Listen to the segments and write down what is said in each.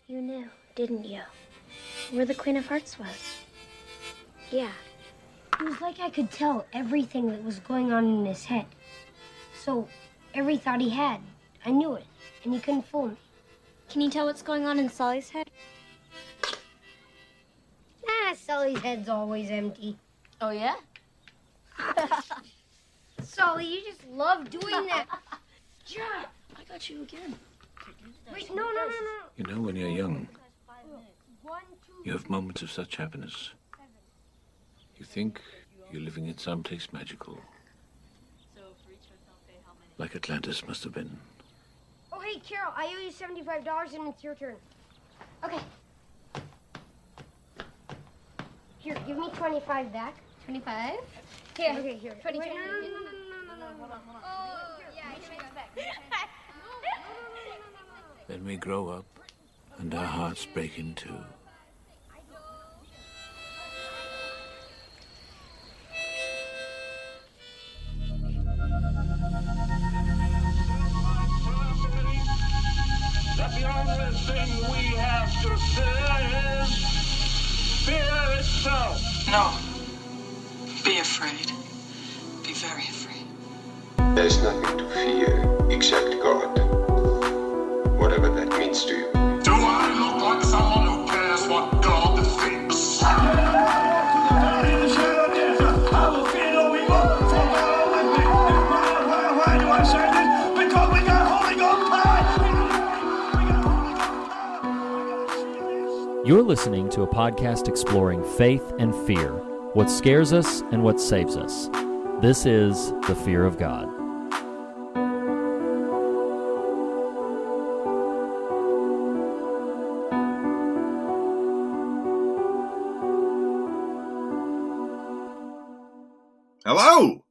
You knew, didn't you? Where the Queen of Hearts was. Yeah. It was like I could tell everything that was going on in his head. So, every thought he had, I knew it, and he couldn't fool me. Can you tell what's going on in Sully's head? Sully's head's always empty. Oh, yeah? Sully, you just love doing that. Yeah, I got you again. Wait, no. You know, when you're young, you have moments of such happiness. You think you're living in some place magical. Like Atlantis must have been. Oh, hey, Carol, I owe you $75 and it's your turn. Okay. Here, give me 25 back. 25? Here. Okay, here. 20. Wait, no. Oh, yeah, I should expect. Then we grow up, and our hearts break in two. That the only thing we have to fear is fear itself. No. Be afraid. Be very afraid. There's nothing to fear except God. Whatever that means to you. Do I look like someone who cares what God thinks? Why do I say this? Because we got Holy Ghost power! You're listening to a podcast exploring faith and fear, what scares us and what saves us. This is The Fear of God. Hello,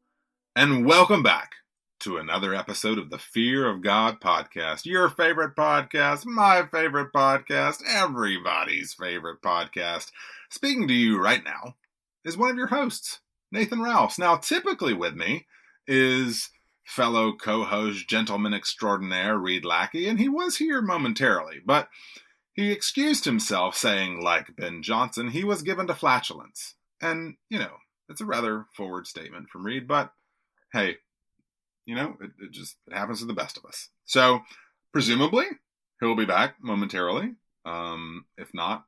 and welcome back to another episode of the Fear of God podcast. Your favorite podcast, my favorite podcast, everybody's favorite podcast. Speaking to you right now is one of your hosts, Nathan Rouse. Now, typically with me is fellow co-host, gentleman extraordinaire, Reed Lackey, and he was here momentarily, but he excused himself saying, like Ben Johnson, he was given to flatulence. And, you know, it's a rather forward statement from Reed, but hey, you know, it happens to the best of us. So, presumably, he'll be back momentarily. If not,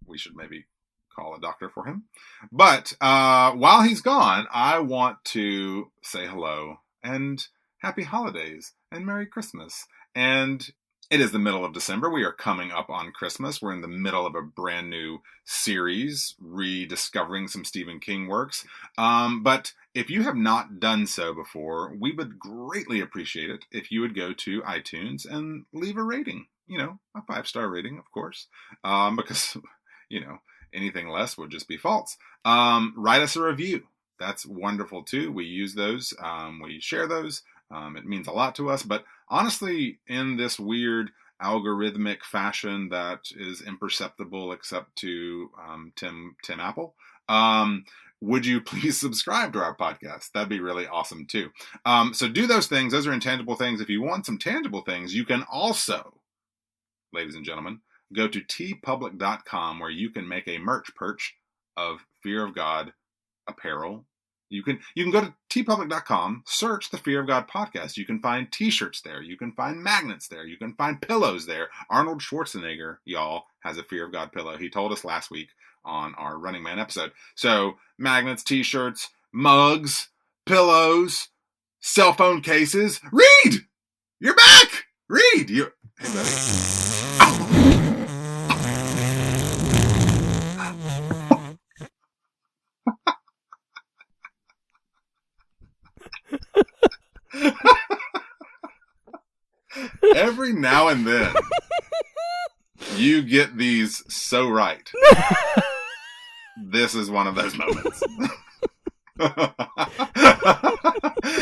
we should maybe call a doctor for him. But while he's gone, I want to say hello and happy holidays and Merry Christmas. And it is the middle of December. We are coming up on Christmas. We're in the middle of a brand new series, rediscovering some Stephen King works. But if you have not done so before, we would greatly appreciate it if you would go to iTunes and leave a rating. You know, a 5-star rating, of course, because, you know, anything less would just be false. Write us a review. That's wonderful, too. We use those. We share those. It means a lot to us. But honestly, in this weird algorithmic fashion that is imperceptible except to Tim Apple, would you please subscribe to our podcast? That'd be really awesome, too. So do those things. Those are intangible things. If you want some tangible things, you can also, ladies and gentlemen, go to tpublic.com where you can make a merch perch of Fear of God apparel. You can go to tpublic.com, search the Fear of God podcast. You can find t-shirts there. You can find magnets there. You can find pillows there. Arnold Schwarzenegger, y'all, has a Fear of God pillow. He told us last week on our Running Man episode. So magnets, t-shirts, mugs, pillows, cell phone cases. Reed! You're back! Reed! Hey, every now and then, you get these so right. This is one of those moments.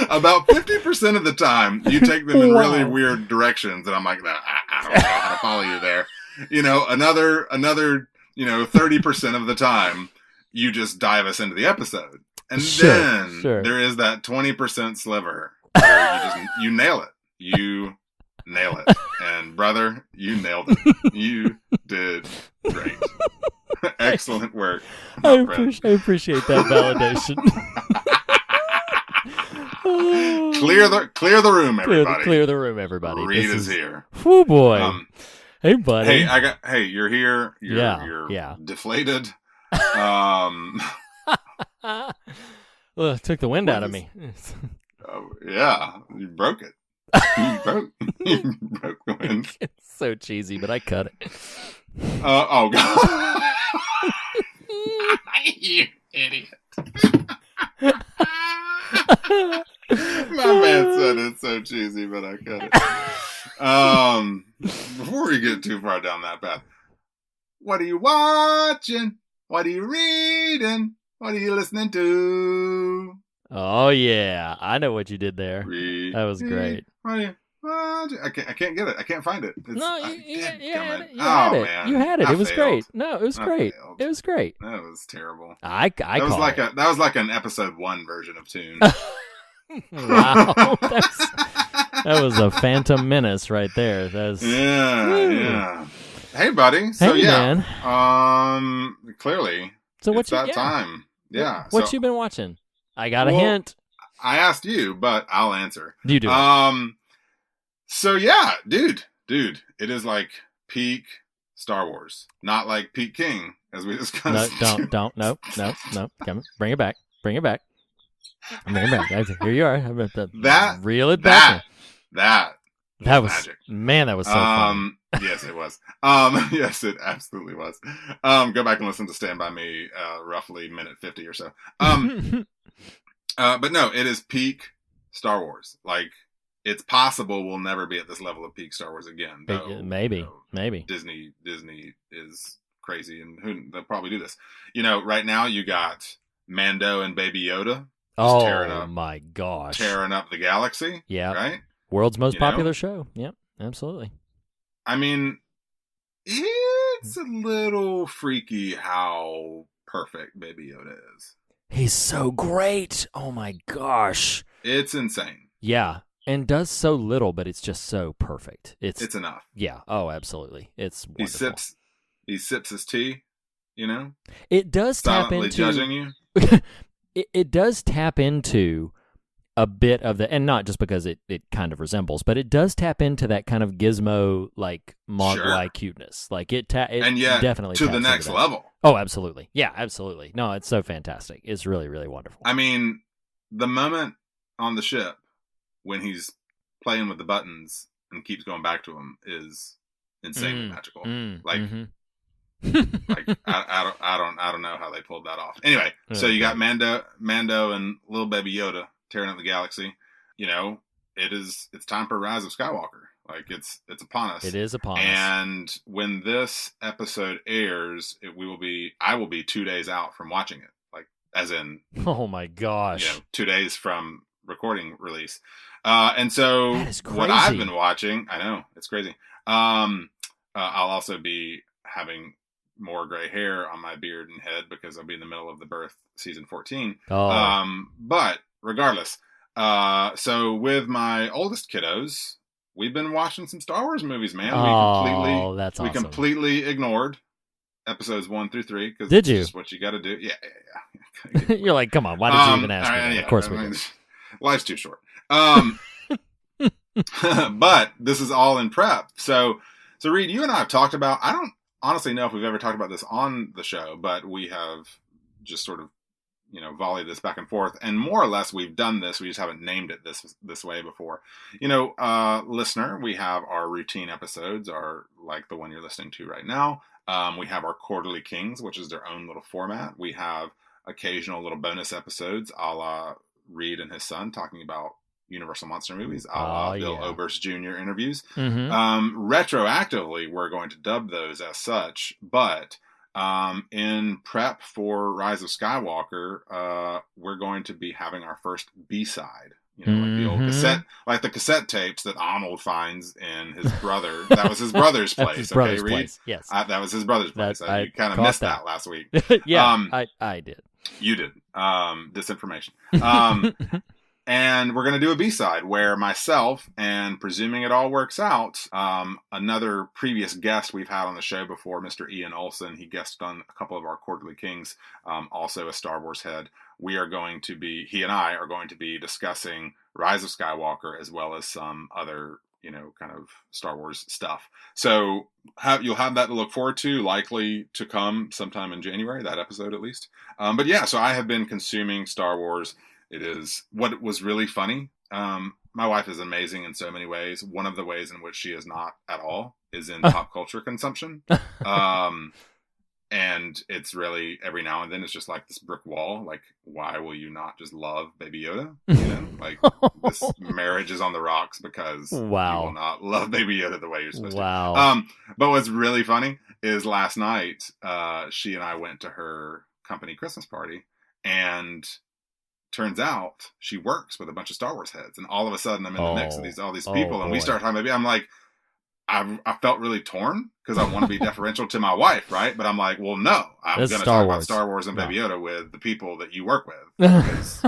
About 50% of the time, you take them in really weird directions, and I'm like, I don't know how to follow you there. You know, another 30% of the time, you just dive us into the episode. And then there is that 20% sliver where you nail it. You nail it. And brother, you nailed it. You Excellent work. I appreciate that validation. Clear the room, everybody. Clear the room, everybody. Reed is here. Whoo boy. Hey, buddy. Hey, you're here. You're deflated. Well, it took the wind out of me. Yeah, you broke it. You broke the wind. It's so cheesy, but I cut it. Oh God! You idiot! My man said it's so cheesy, but I cut it. Before we get too far down that path, what are you watching? What are you reading? What are you listening to? Oh yeah, I know what you did there. That was great. What are you watching? I can't get it. I can't find it. You had it. Man. You had it. It was failed. great. No, it was great. Failed. It was great. That was terrible. That was like an episode 1 version of Tune. Wow, that was a Phantom Menace right there. Yeah. Hey, buddy. So man. Clearly, so it's that time. Yeah. What you been watching? I got a hint. I asked you, but I'll answer. You do. So yeah, dude, it is like peak Star Wars, not like peak King, as we discussed. No. Come on, bring it back. Bring it back. Here you are. Reel it back. That was magic. Man, that was so fun. Yes, it was. Yes, it absolutely was. Go back and listen to Stand By Me, roughly minute 50 or so. But no, it is peak Star Wars. Like, it's possible we'll never be at this level of peak Star Wars again. Though, maybe. Disney is crazy, and they'll probably do this. Right now you got Mando and Baby Yoda. My gosh. Tearing up the galaxy. Yeah. Right? World's most popular show. Yep, absolutely. I mean, it's a little freaky how perfect Baby Yoda is. He's so great. Oh my gosh. It's insane. Yeah. And does so little, but it's just so perfect. It's enough. Yeah. Oh, absolutely. It's wonderful. He sips his tea, It does silently tap into judging you. it does tap into a bit of the, and not just because it kind of resembles, but it does tap into that kind of gizmo, like Mog-like cuteness. Like it and yet, definitely to the next level. Oh, absolutely. Yeah, absolutely. No, it's so fantastic. It's really, really wonderful. I mean, the moment on the ship when he's playing with the buttons and keeps going back to them is insanely magical. Like I don't know how they pulled that off. Anyway, so you got Mando and little Baby Yoda tearing up the galaxy. It's time for Rise of Skywalker. Like it's upon us. It is upon us. And when this episode airs, I will be 2 days out from watching it. Like as in, oh my gosh, 2 days from recording release. And so what I've been watching, I know it's crazy. I'll also be having more gray hair on my beard and head because I'll be in the middle of The Birth season 14. But regardless, so with my oldest kiddos, we've been watching some Star Wars movies, man. That's awesome. We completely ignored episodes 1 through 3 because it's just what you got to do. Yeah. You're like, come on, why did you even ask me? Of course we did. Life's too short. But this is all in prep. So Reed, you and I have talked about, I don't honestly know if we've ever talked about this on the show, but we have just sort of, volleyed this back and forth, and more or less we've done this. We just haven't named it this way before. Listener, we have our routine episodes are like the one you're listening to right now. We have our Quarterly Kings, which is their own little format. We have occasional little bonus episodes, a la Reed and his son talking about Universal Monster movies, a la Bill Oberst Jr. interviews. Retroactively, we're going to dub those as such, but in prep for Rise of Skywalker, we're going to be having our first B-side. Like the old cassette, like the cassette tapes that Arnold finds in his brother. That was his brother's place. His brother's place. Yes, that was his brother's place. You kind of missed that last week. Yeah, I did. You did. Disinformation. And we're going to do a B-side where myself, and presuming it all works out, another previous guest we've had on the show before, Mr. Ian Olson, he guested on a couple of our Quarterly Kings, also a Star Wars head. He and I are going to be discussing Rise of Skywalker as well as some other, kind of Star Wars stuff. So you'll have that to look forward to, likely to come sometime in January, that episode at least. But yeah, so I have been consuming Star Wars. It is what was really funny. My wife is amazing in so many ways. One of the ways in which she is not at all is in pop culture consumption. And it's really, every now and then, it's just like this brick wall. Like, why will you not just love Baby Yoda? Like, this marriage is on the rocks because you will not love Baby Yoda the way you're supposed to. But what's really funny is last night, she and I went to her company Christmas party, and turns out she works with a bunch of Star Wars heads, and all of a sudden I'm in the mix of all these people, and we start talking about. I'm like, I felt really torn because I want to be deferential to my wife, right? But I'm like, well, no, I'm going to talk about Star Wars and Baby Yoda with the people that you work with, because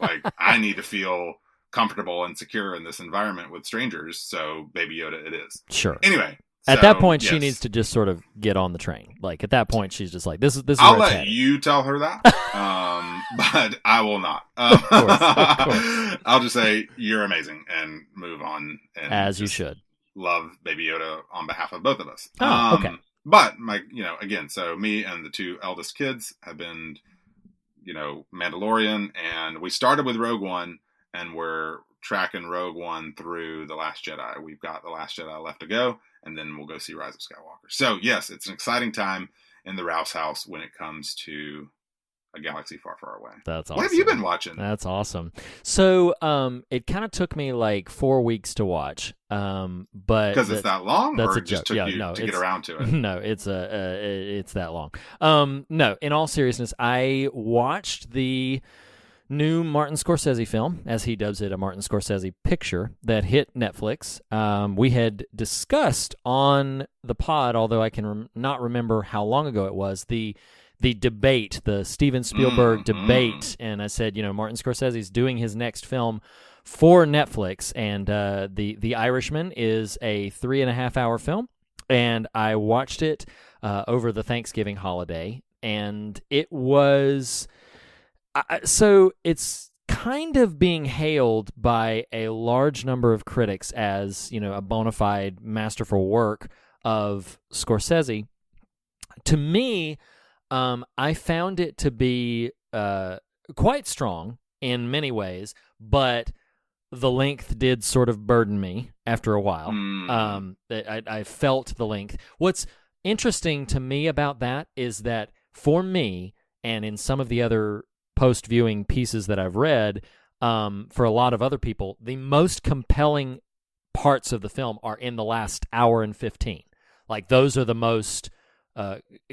like, I need to feel comfortable and secure in this environment with strangers. So Baby Yoda, it is. Sure. Anyway. At that point, she needs to just sort of get on the train. Like, at that point, she's just like, this is I'll where it's let headed. you tell her that, but I will not. Of course. I'll just say you're amazing and move on. And as you should. Love Baby Yoda on behalf of both of us. Okay. But again, so me and the two eldest kids have been, Mandalorian, and we started with Rogue One, and we're tracking Rogue One through The Last Jedi. We've got The Last Jedi left to go, and then we'll go see Rise of Skywalker. So yes, it's an exciting time in the Rouse house when it comes to a galaxy far, far away. That's awesome. What have you been watching? That's awesome. So it kind of took me like 4 weeks to watch, but because it's that long, that's or a it just joke. took you to get around to it? No, it's that long. No, in all seriousness, I watched the new Martin Scorsese film, as he dubs it, a Martin Scorsese picture that hit Netflix. We had discussed on the pod, although I can not remember how long ago it was, the debate, the Steven Spielberg debate, and I said, Martin Scorsese's doing his next film for Netflix, and the Irishman is a 3.5-hour film, and I watched it over the Thanksgiving holiday, and it was... So it's kind of being hailed by a large number of critics as, a bona fide masterful work of Scorsese. To me, I found it to be quite strong in many ways, but the length did sort of burden me after a while. I felt the length. What's interesting to me about that is that for me, and in some of the other post-viewing pieces that I've read, for a lot of other people, the most compelling parts of the film are in the last hour and 15. Like, those are the most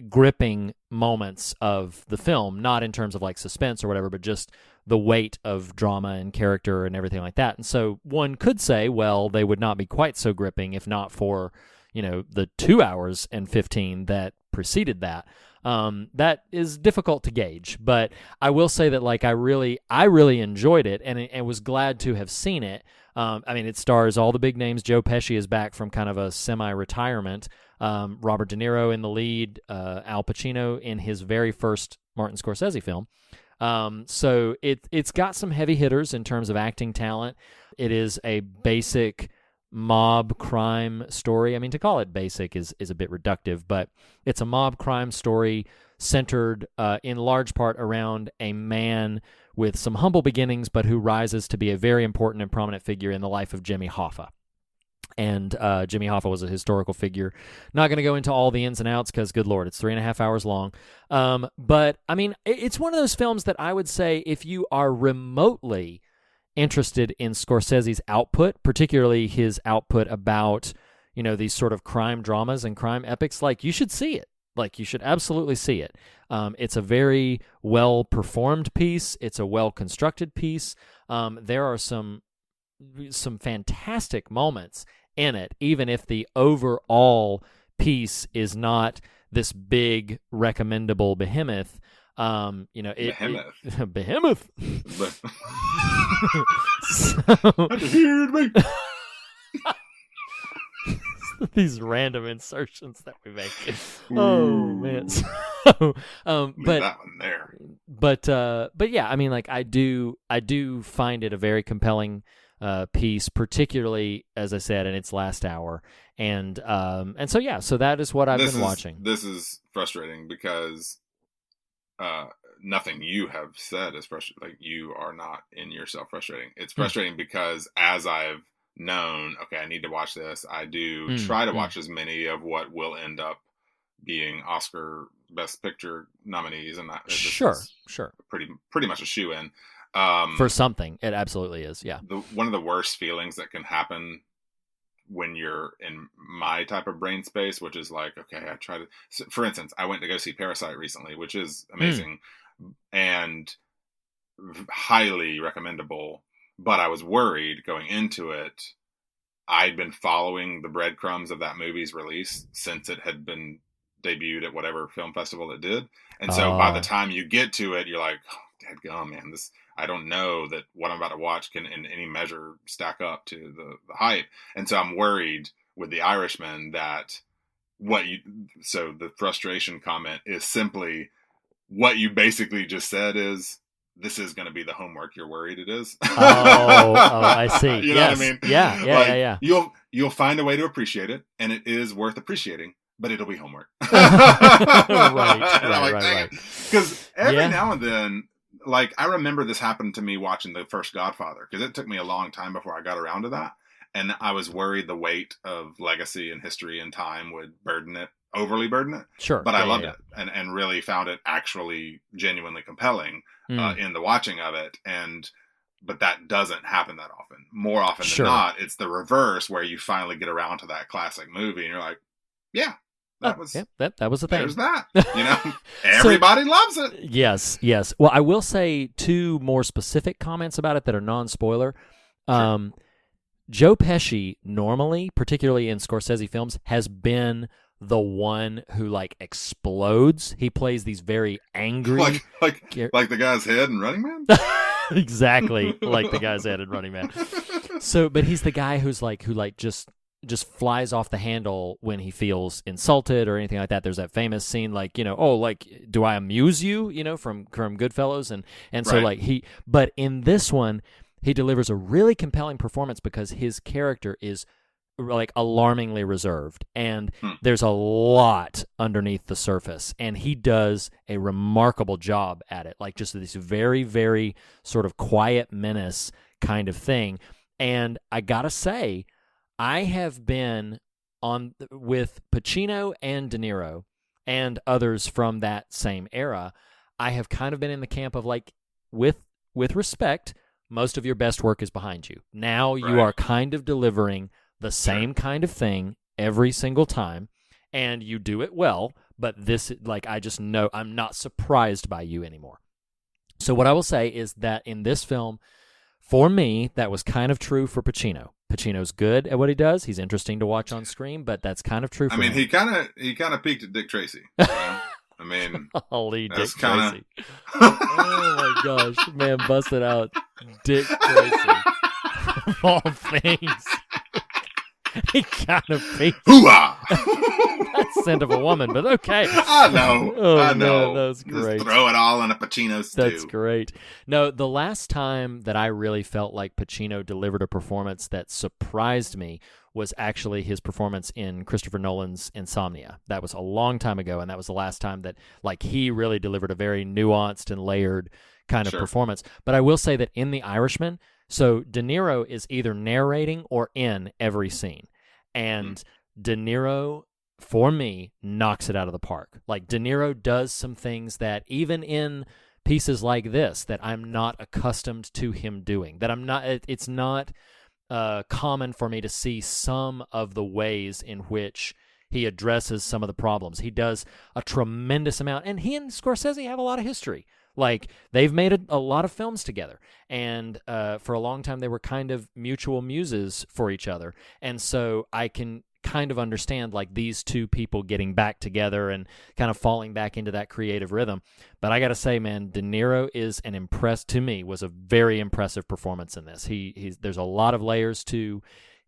gripping moments of the film, not in terms of like suspense or whatever, but just the weight of drama and character and everything like that. And so one could say, well, they would not be quite so gripping if not for, the 2 hours and 15 that preceded that. That is difficult to gauge, but I will say that like I really enjoyed it and was glad to have seen it. It stars all the big names. Joe Pesci is back from kind of a semi-retirement. Robert De Niro in the lead, Al Pacino in his very first Martin Scorsese film. So it's got some heavy hitters in terms of acting talent. It is a basic mob crime story. To call it basic is a bit reductive, but it's a mob crime story centered in large part around a man with some humble beginnings, but who rises to be a very important and prominent figure in the life of Jimmy Hoffa. And Jimmy Hoffa was a historical figure. Not going to go into all the ins and outs because, good Lord, it's 3.5 hours long. But, it's one of those films that I would say if you are remotely interested in Scorsese's output, particularly his output about, these sort of crime dramas and crime epics, like, you should see it. Like, you should absolutely see it. It's a very well-performed piece. It's a well-constructed piece. There are some fantastic moments in it, even if the overall piece is not this big recommendable behemoth. Behemoth. Behemoth. Hear me. These random insertions that we make. Oh man. So, but that one there. But yeah, I mean, like I do find it a very compelling piece, particularly as I said in its last hour, and so yeah, so that is what I've been watching. This is frustrating because nothing you have said is frustrating. Like, you are not in yourself frustrating. It's frustrating because as I've known, okay, I need to watch this, I do try to watch as many of what will end up being Oscar Best Picture nominees, and that sure, pretty much a shoe-in. For something, it absolutely is. Yeah. One of the worst feelings that can happen when you're in my type of brain space, which is like, okay, I try to. So for instance, I went to go see Parasite recently, which is amazing and highly recommendable. But I was worried going into it. I'd been following the breadcrumbs of that movie's release since it had been debuted at whatever film festival it did, and so by the time you get to it, you're like, oh, dadgum, man, this. I don't know that what I'm about to watch can in any measure stack up to the hype. And so I'm worried with The Irishman that so the frustration comment is simply what you basically just said is, this is going to be the homework you're worried it is. Oh, I see. You know what I mean? Yeah, yeah. You'll find a way to appreciate it, and it is worth appreciating, but it'll be homework. Right. Because every now and then, like, I remember this happened to me watching the first Godfather, because it took me a long time before I got around to that. And I was worried the weight of legacy and history and time would overly burden it. Sure. But I loved it and really found it actually genuinely compelling in the watching of it. But that doesn't happen that often. More often than not, it's the reverse, where you finally get around to that classic movie and you're like, yeah. That was the thing. There's that. You know, everybody loves it. Yes. Well, I will say two more specific comments about it that are non-spoiler. Sure. Joe Pesci normally, particularly in Scorsese films, has been the one who like explodes. He plays these very angry, like the guy's head in Running Man. Exactly, like the guy's head in Running Man. So, but he's the guy who just flies off the handle when he feels insulted or anything like that. There's that famous scene, like, you know, oh, like, do I amuse you, you know, from Goodfellas, and so like but in this one, he delivers a really compelling performance because his character is like alarmingly reserved, and there's a lot underneath the surface, and he does a remarkable job at it, like just this very, very sort of quiet menace kind of thing. And I gotta say, I have been with Pacino and De Niro and others from that same era. I have kind of been in the camp of like, with respect, most of your best work is behind you. Now you are kind of delivering the same kind of thing every single time, and you do it well, but this, like, I just know I'm not surprised by you anymore. So what I will say is that in this film, for me, that was kind of true for Pacino. Pacino's good at what he does. He's interesting to watch on screen, but that's kind of true for me. He kind of peaked at Dick Tracy. You know? I mean, holy Dick Tracy. Oh my gosh, man, busted out Dick Tracy. Of all things. He kind of peaked. That's scent of a woman, but okay. I know. I know. Man, that's great. Just throw it all in a Pacino stew. That's great. No, the last time that I really felt like Pacino delivered a performance that surprised me was actually his performance in Christopher Nolan's Insomnia. That was a long time ago, and that was the last time that like he really delivered a very nuanced and layered kind of performance. But I will say that in The Irishman, so De Niro is either narrating or in every scene. And De Niro, for me, knocks it out of the park. Like, De Niro does some things that even in pieces like this that I'm not accustomed to him doing. It's not common for me to see some of the ways in which he addresses some of the problems. He does a tremendous amount. And he and Scorsese have a lot of history. Like, they've made a lot of films together, and for a long time they were kind of mutual muses for each other. And so I can kind of understand like these two people getting back together and kind of falling back into that creative rhythm. But I got to say, man, De Niro was a very impressive performance in this. There's a lot of layers to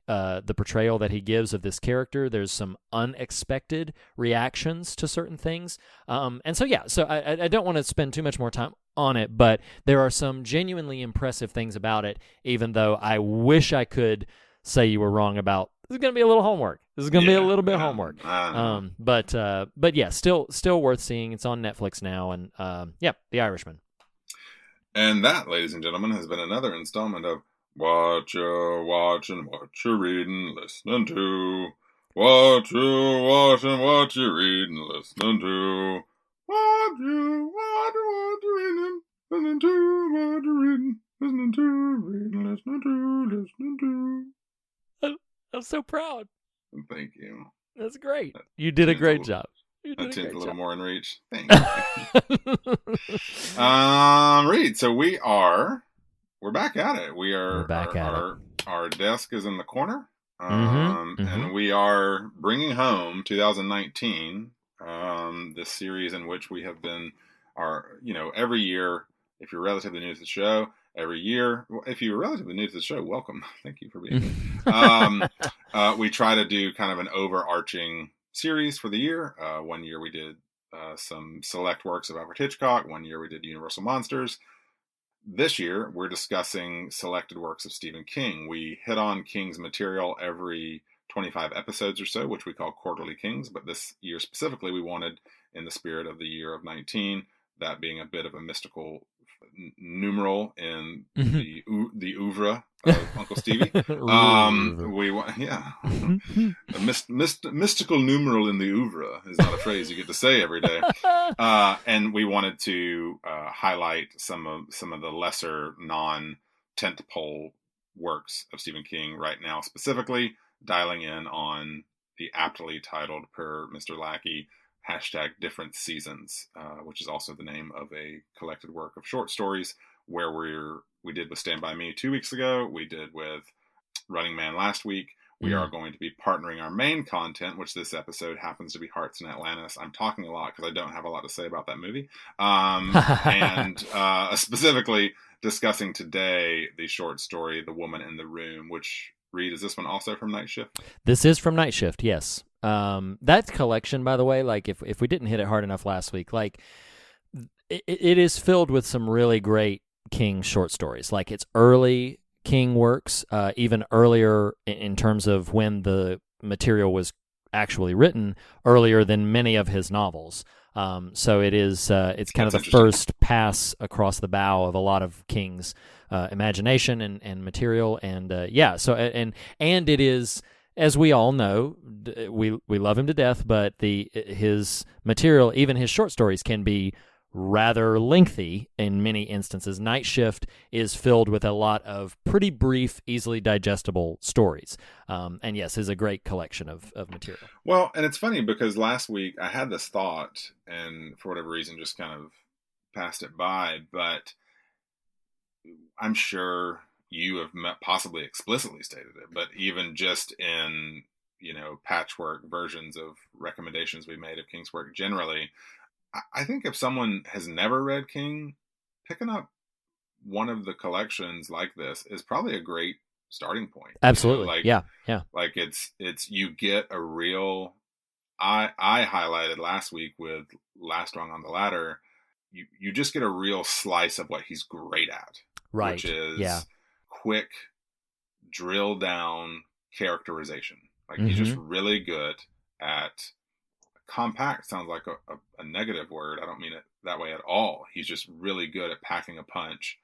the portrayal that he gives of this character. There's some unexpected reactions to certain things. And so I don't want to spend too much more time on it, but there are some genuinely impressive things about it, even though I wish I could say you were wrong about this is going to be a little homework. This is going to be a little bit homework. But yeah, still worth seeing. It's on Netflix now, and The Irishman. And that, ladies and gentlemen, has been another installment of Whatcha, Watchin, what you reading, listening to. Whatcha, Watchin, what you reading, listening to. What you reading, listening to. What you reading, listening to. Listening to. I'm so proud. Thank you. That's great. You did a great job. A little more in reach. Thank you. Reed, so we're back at it. We're back at it. Our desk is in the corner. And we are bringing home 2019, this series in which we have been every year, if you're relatively new to the show, every year, if you're relatively new to the show, welcome. Thank you for being here. We try to do kind of an overarching series for the year. One year we did some select works of Alfred Hitchcock. One year we did Universal Monsters. This year we're discussing selected works of Stephen King. We hit on King's material every 25 episodes or so, which we call Quarterly Kings. But this year specifically, we wanted, in the spirit of the year of 19, that being a bit of a mystical numeral in the oeuvre of Uncle Stevie. A mystical numeral in the oeuvre is not a phrase you get to say every day. And we wanted to highlight some of the lesser non-tentpole works of Stephen King right now, specifically dialing in on the aptly titled, per Mr. Lackey, #Different Seasons, which is also the name of a collected work of short stories, where we did with Stand By Me 2 weeks ago, we did with Running Man last week. We are going to be partnering our main content, which this episode happens to be Hearts in Atlantis. I'm talking a lot because I don't have a lot to say about that movie. And specifically discussing today the short story, The Woman in the Room, which, Reed, is this one also from Night Shift? This is from Night Shift, yes. That collection, by the way, like if we didn't hit it hard enough last week, like it is filled with some really great King short stories. Like it's early King works, even earlier in terms of when the material was actually written, earlier than many of his novels. So it's kind of the first pass across the bow of a lot of King's imagination and material, and it is. As we all know, we love him to death, but his material, even his short stories, can be rather lengthy in many instances. Night Shift is filled with a lot of pretty brief, easily digestible stories. And yes, is a great collection of material. Well, and it's funny because last week I had this thought and for whatever reason just kind of passed it by, but I'm sure you have possibly explicitly stated it, but even just in, patchwork versions of recommendations we made of King's work generally, I think if someone has never read King, picking up one of the collections like this is probably a great starting point. Absolutely. Yeah. Like it's you get a real, I highlighted last week with Last Rung on the Ladder, you just get a real slice of what he's great at. Right. Which is quick drill down characterization. Like he's just really good at compact. Sounds like a negative word. I don't mean it that way at all. He's just really good at packing a punch,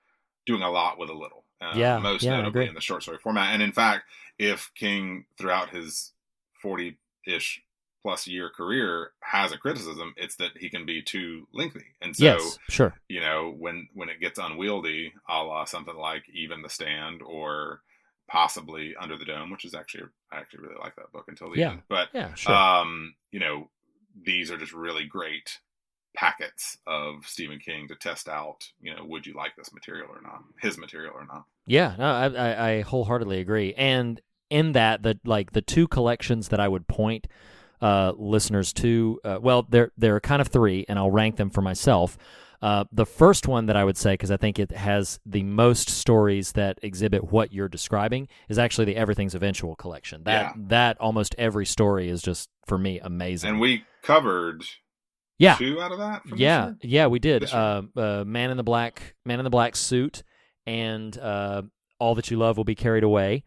doing a lot with a little. Most notably in the short story format. And in fact, if King throughout his 40-ish plus year career has a criticism, it's that he can be too lengthy. And so, yes, sure. When it gets unwieldy, a la something like Even the Stand or possibly Under the Dome, which is I actually really like that book until the end. But, sure. These are just really great packets of Stephen King to test out, would you like this material or not, his material or not? Yeah, no, I wholeheartedly agree. And in that, the two collections that I would point listeners to, there are kind of three, and I'll rank them for myself. The first one that I would say, because I think it has the most stories that exhibit what you're describing, is actually the Everything's Eventual collection. That almost every story is just, for me, amazing. And we covered 2 out of that. Yeah, we did. Man in the Black Suit and All That You Love Will Be Carried Away.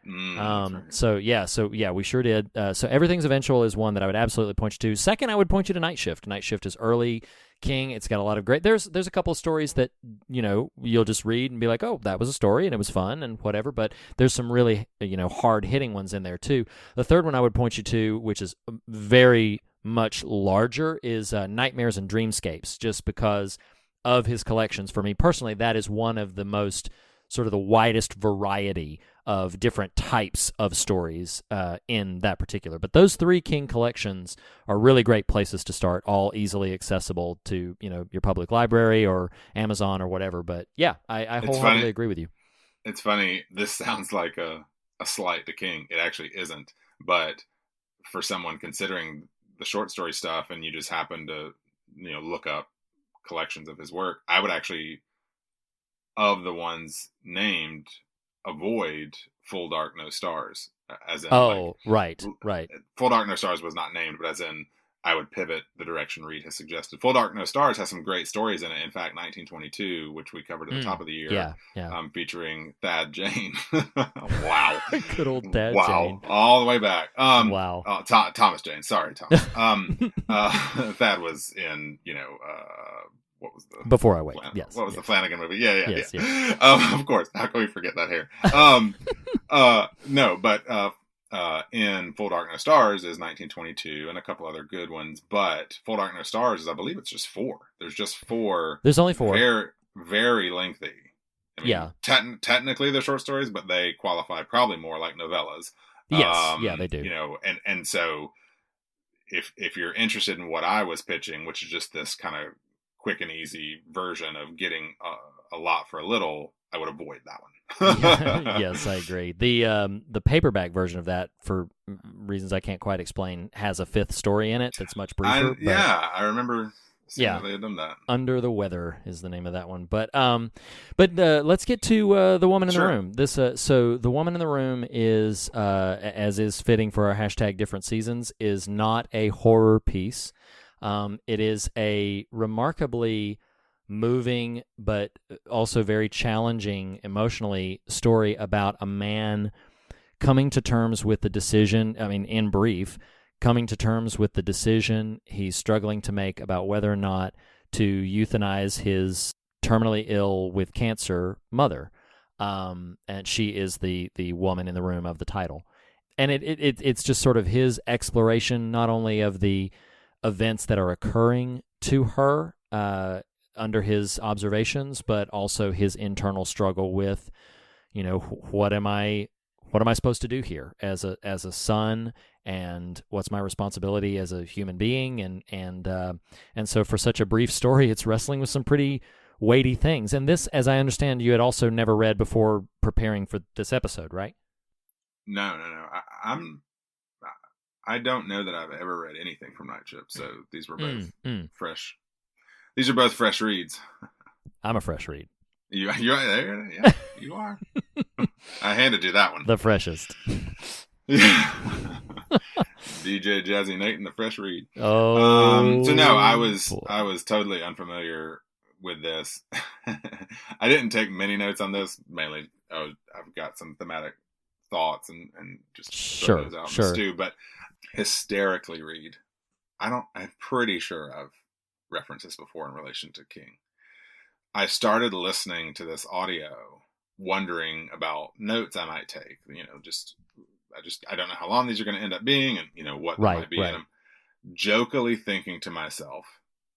So we sure did. So Everything's Eventual is one that I would absolutely point you to. Second, I would point you to Night Shift. Night Shift is early King. It's got a lot of great. There's a couple of stories that you'll just read and be like, oh, that was a story and it was fun and whatever. But there's some really hard hitting ones in there too. The third one I would point you to, which is very much larger, is Nightmares and Dreamscapes. Just because of his collections, for me personally, that is one of the most sort of the widest variety of different types of stories in that particular. But those 3 King collections are really great places to start, all easily accessible to your public library or Amazon or whatever. But yeah, I wholeheartedly agree with you. It's funny. This sounds like a slight to King. It actually isn't. But for someone considering the short story stuff, and you just happen to look up collections of his work, I would actually, of the ones named, avoid Full Dark No Stars, as in right. Full Dark No Stars was not named, but as in I would pivot the direction Reed has suggested. Full Dark No Stars has some great stories in it. In fact, 1922, which we covered at the top of the year, featuring Thad Jane. Wow, good old Thad Jane. Wow, all the way back. Wow, Thomas Jane. Sorry, Thomas. Thad was in what was the Before I Wake? Yes. What was the Flanagan movie? Yeah. Yes. Of course. How can we forget that here? No, but in Full Dark No Stars is 1922 and a couple other good ones. But Full Dark No Stars is, I believe, it's just 4. There's just 4. There's only 4. Very, very lengthy. I mean, technically they're short stories, but they qualify probably more like novellas. Yes, they do. And so if you're interested in what I was pitching, which is just this kind of quick and easy version of getting a lot for a little, I would avoid that one. Yes, I agree. The paperback version of that, for reasons I can't quite explain, has a 5th story in it that's much briefer. I remember seeing that they had done that. Under the Weather is the name of that one. But let's get to The Woman in the Room. So The Woman in the Room is, as is fitting for our hashtag different seasons, is not a horror piece. It is a remarkably moving but also very challenging emotionally story about a man coming to terms with the decision, in brief, coming to terms with the decision he's struggling to make about whether or not to euthanize his terminally ill with cancer mother. And she is the woman in the room of the title. And it's just sort of his exploration, not only of the events that are occurring to her under his observations, but also his internal struggle with, what am I supposed to do here as a son, and what's my responsibility as a human being, and so for such a brief story, it's wrestling with some pretty weighty things. And this, as I understand, you had also never read before preparing for this episode, right? No. I don't know that I've ever read anything from Night Shift, so these were both fresh. These are both fresh reads. I'm a fresh read. You are. I handed you that one. The freshest. DJ Jazzy Nate and the fresh read. Oh. So no, I was totally unfamiliar with this. I didn't take many notes on this. Mainly, I've got some thematic thoughts and just throw those out in the stew. But hysterically read. I'm pretty sure I've referenced this before in relation to King. I started listening to this audio wondering about notes I might take. I don't know how long these are going to end up being, and what might be in them. Jokily thinking to myself,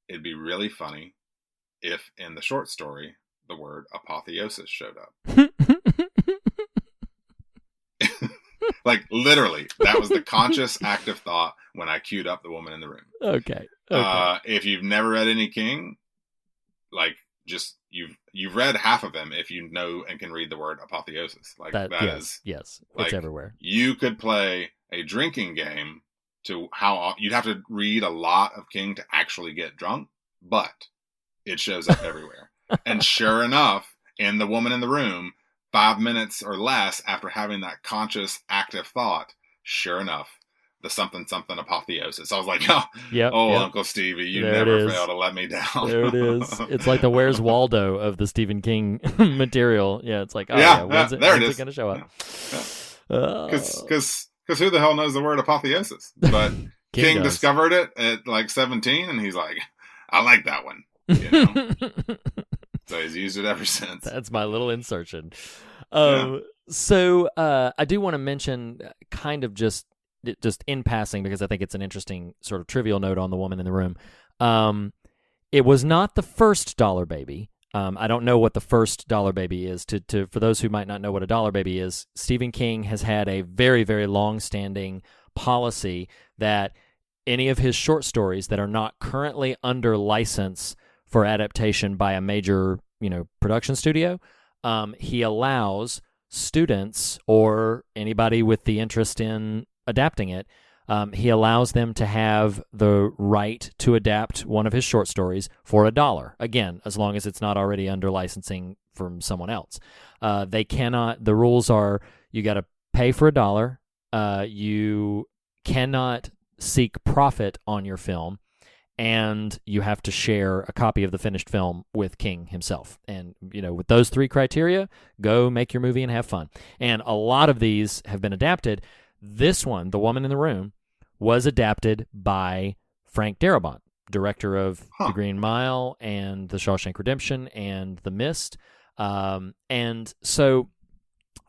it'd be really funny if in the short story the word apotheosis showed up. Like, literally, that was the conscious active thought when I queued up The Woman in the Room. Okay. If you've never read any King, you've read half of him if you know and can read the word apotheosis. Like that yes, is it's like, everywhere. You could play a drinking game to how you'd have to read a lot of King to actually get drunk, but it shows up everywhere. And sure enough, in The Woman in the Room, 5 minutes or less after having that conscious, active thought, sure enough, the something apotheosis. I was like, yep. Uncle Stevie, you there never fail to let me down. There it is. It's like the Where's Waldo of the Stephen King material. Yeah, it's like, when's it going to show up? Because who the hell knows the word apotheosis? But King discovered it at like 17, and he's like, I like that one. You know? So he's used it ever since. That's my little insertion. So I do want to mention kind of just in passing, because I think it's an interesting sort of trivial note on The Woman in the Room. It was not the first dollar baby. I don't know what the first dollar baby is. For those who might not know what a dollar baby is, Stephen King has had a very, very long-standing policy that any of his short stories that are not currently under license for adaptation by a major, production studio, he allows students or anybody with the interest in adapting it, he allows them to have the right to adapt one of his short stories for $1. Again, as long as it's not already under licensing from someone else. They cannot. The rules are: you got to pay for $1. You cannot seek profit on your film, and you have to share a copy of the finished film with King himself. And, with those 3 criteria, go make your movie and have fun. And a lot of these have been adapted. This one, The Woman in the Room, was adapted by Frank Darabont, director of The Green Mile and The Shawshank Redemption and The Mist. And so,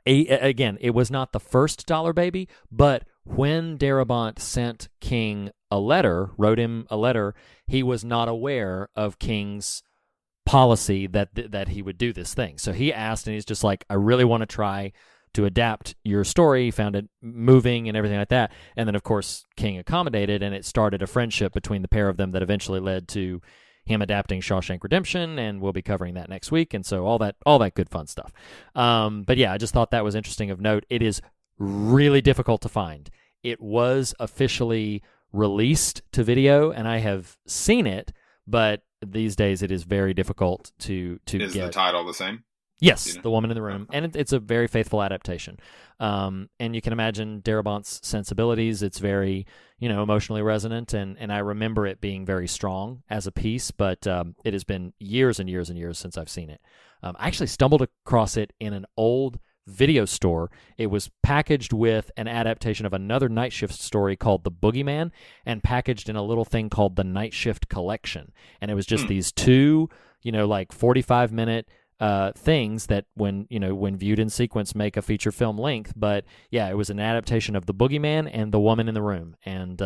again, it was not the first dollar baby, but when Darabont sent King wrote him a letter, he was not aware of King's policy that he would do this thing. So he asked, and he's just like, I really want to try to adapt your story. He found it moving and everything like that. And then, of course, King accommodated, and it started a friendship between the pair of them that eventually led to him adapting Shawshank Redemption, and we'll be covering that next week. And so all that good fun stuff. But yeah, I just thought that was interesting of note. It is really difficult to find. It was officially released to video, and I have seen it, but these days it is very difficult to get. Is the title the same? Yes, The Woman in the Room, and it's a very faithful adaptation. And you can imagine Darabont's sensibilities. It's very, emotionally resonant, and I remember it being very strong as a piece, but it has been years and years and years since I've seen it. I actually stumbled across it in an old video store. It was packaged with an adaptation of another Night Shift story called The Boogeyman, and packaged in a little thing called the Night Shift Collection. And it was just these 2, 45-minute things that when viewed in sequence make a feature film length. But yeah, it was an adaptation of The Boogeyman and The Woman in the Room. And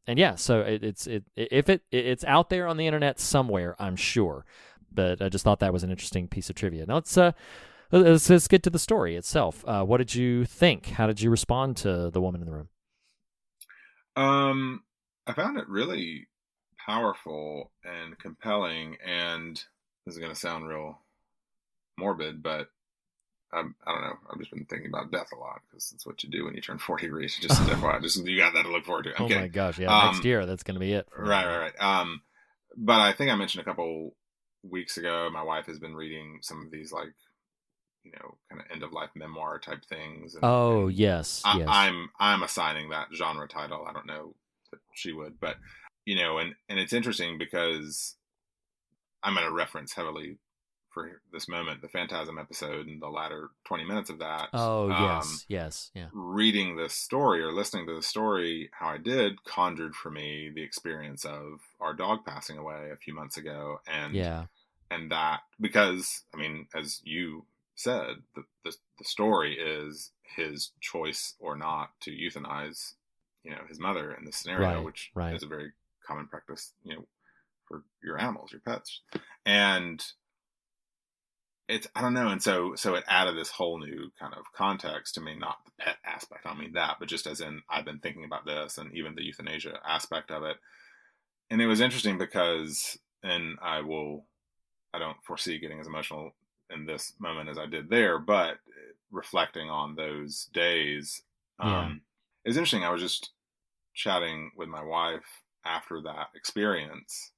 yeah, so it's out there on the internet somewhere, I'm sure. But I just thought that was an interesting piece of trivia. Now let's get to the story itself. What did you think? How did you respond to The Woman in the Room? I found it really powerful and compelling, and this is going to sound real morbid, but I don't know. I've just been thinking about death a lot, because it's what you do when you turn 40 degrees. Just FYI, you got that to look forward to. My gosh, yeah, next year that's going to be it. Right. But I think I mentioned a couple weeks ago, my wife has been reading some of these kind of end of life memoir type things. And, yes. I'm assigning that genre title. I don't know that she would, but and it's interesting because I'm going to reference heavily for this moment the Phantasm episode and the latter 20 minutes of that. Yes, yeah. Reading this story or listening to the story, how I did, conjured for me the experience of our dog passing away a few months ago, and that, because as you said, the story is his choice or not to euthanize his mother in this scenario, which is a very common practice for your animals, your pets. And it's, I don't know. And so it added this whole new kind of context to me, not the pet aspect, I don't mean that, but just as in, I've been thinking about this and even the euthanasia aspect of it. And it was interesting because, and I don't foresee getting as emotional in this moment as I did there, but reflecting on those days, it was interesting. I was just chatting with my wife after that experience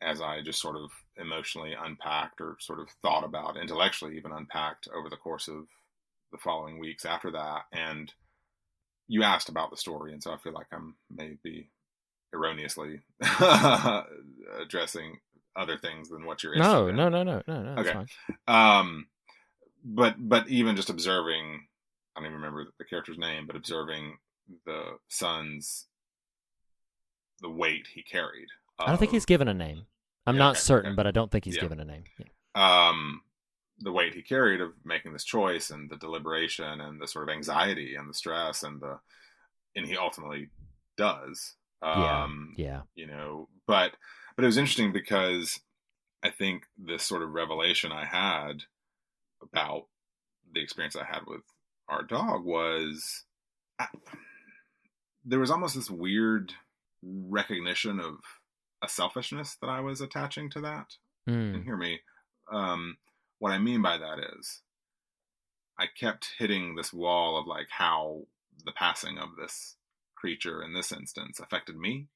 as I just sort of emotionally unpacked, or sort of thought about, intellectually even unpacked over the course of the following weeks after that. And you asked about the story, and so I feel like I'm maybe erroneously addressing other things than what you're interested in. No. Okay. Fine. But even just observing, I don't even remember the character's name, but observing the son's, the weight he carried. I don't think he's given a name. I'm not certain, but I don't think he's given a name. Yeah. The weight he carried of making this choice, and the deliberation, and the sort of anxiety and the stress, and he ultimately does. You know, but it was interesting because I think this sort of revelation I had about the experience I had with our dog was, there was almost this weird recognition of a selfishness that I was attaching to that. And hear me. What I mean by that is, I kept hitting this wall of like how the passing of this creature in this instance affected me.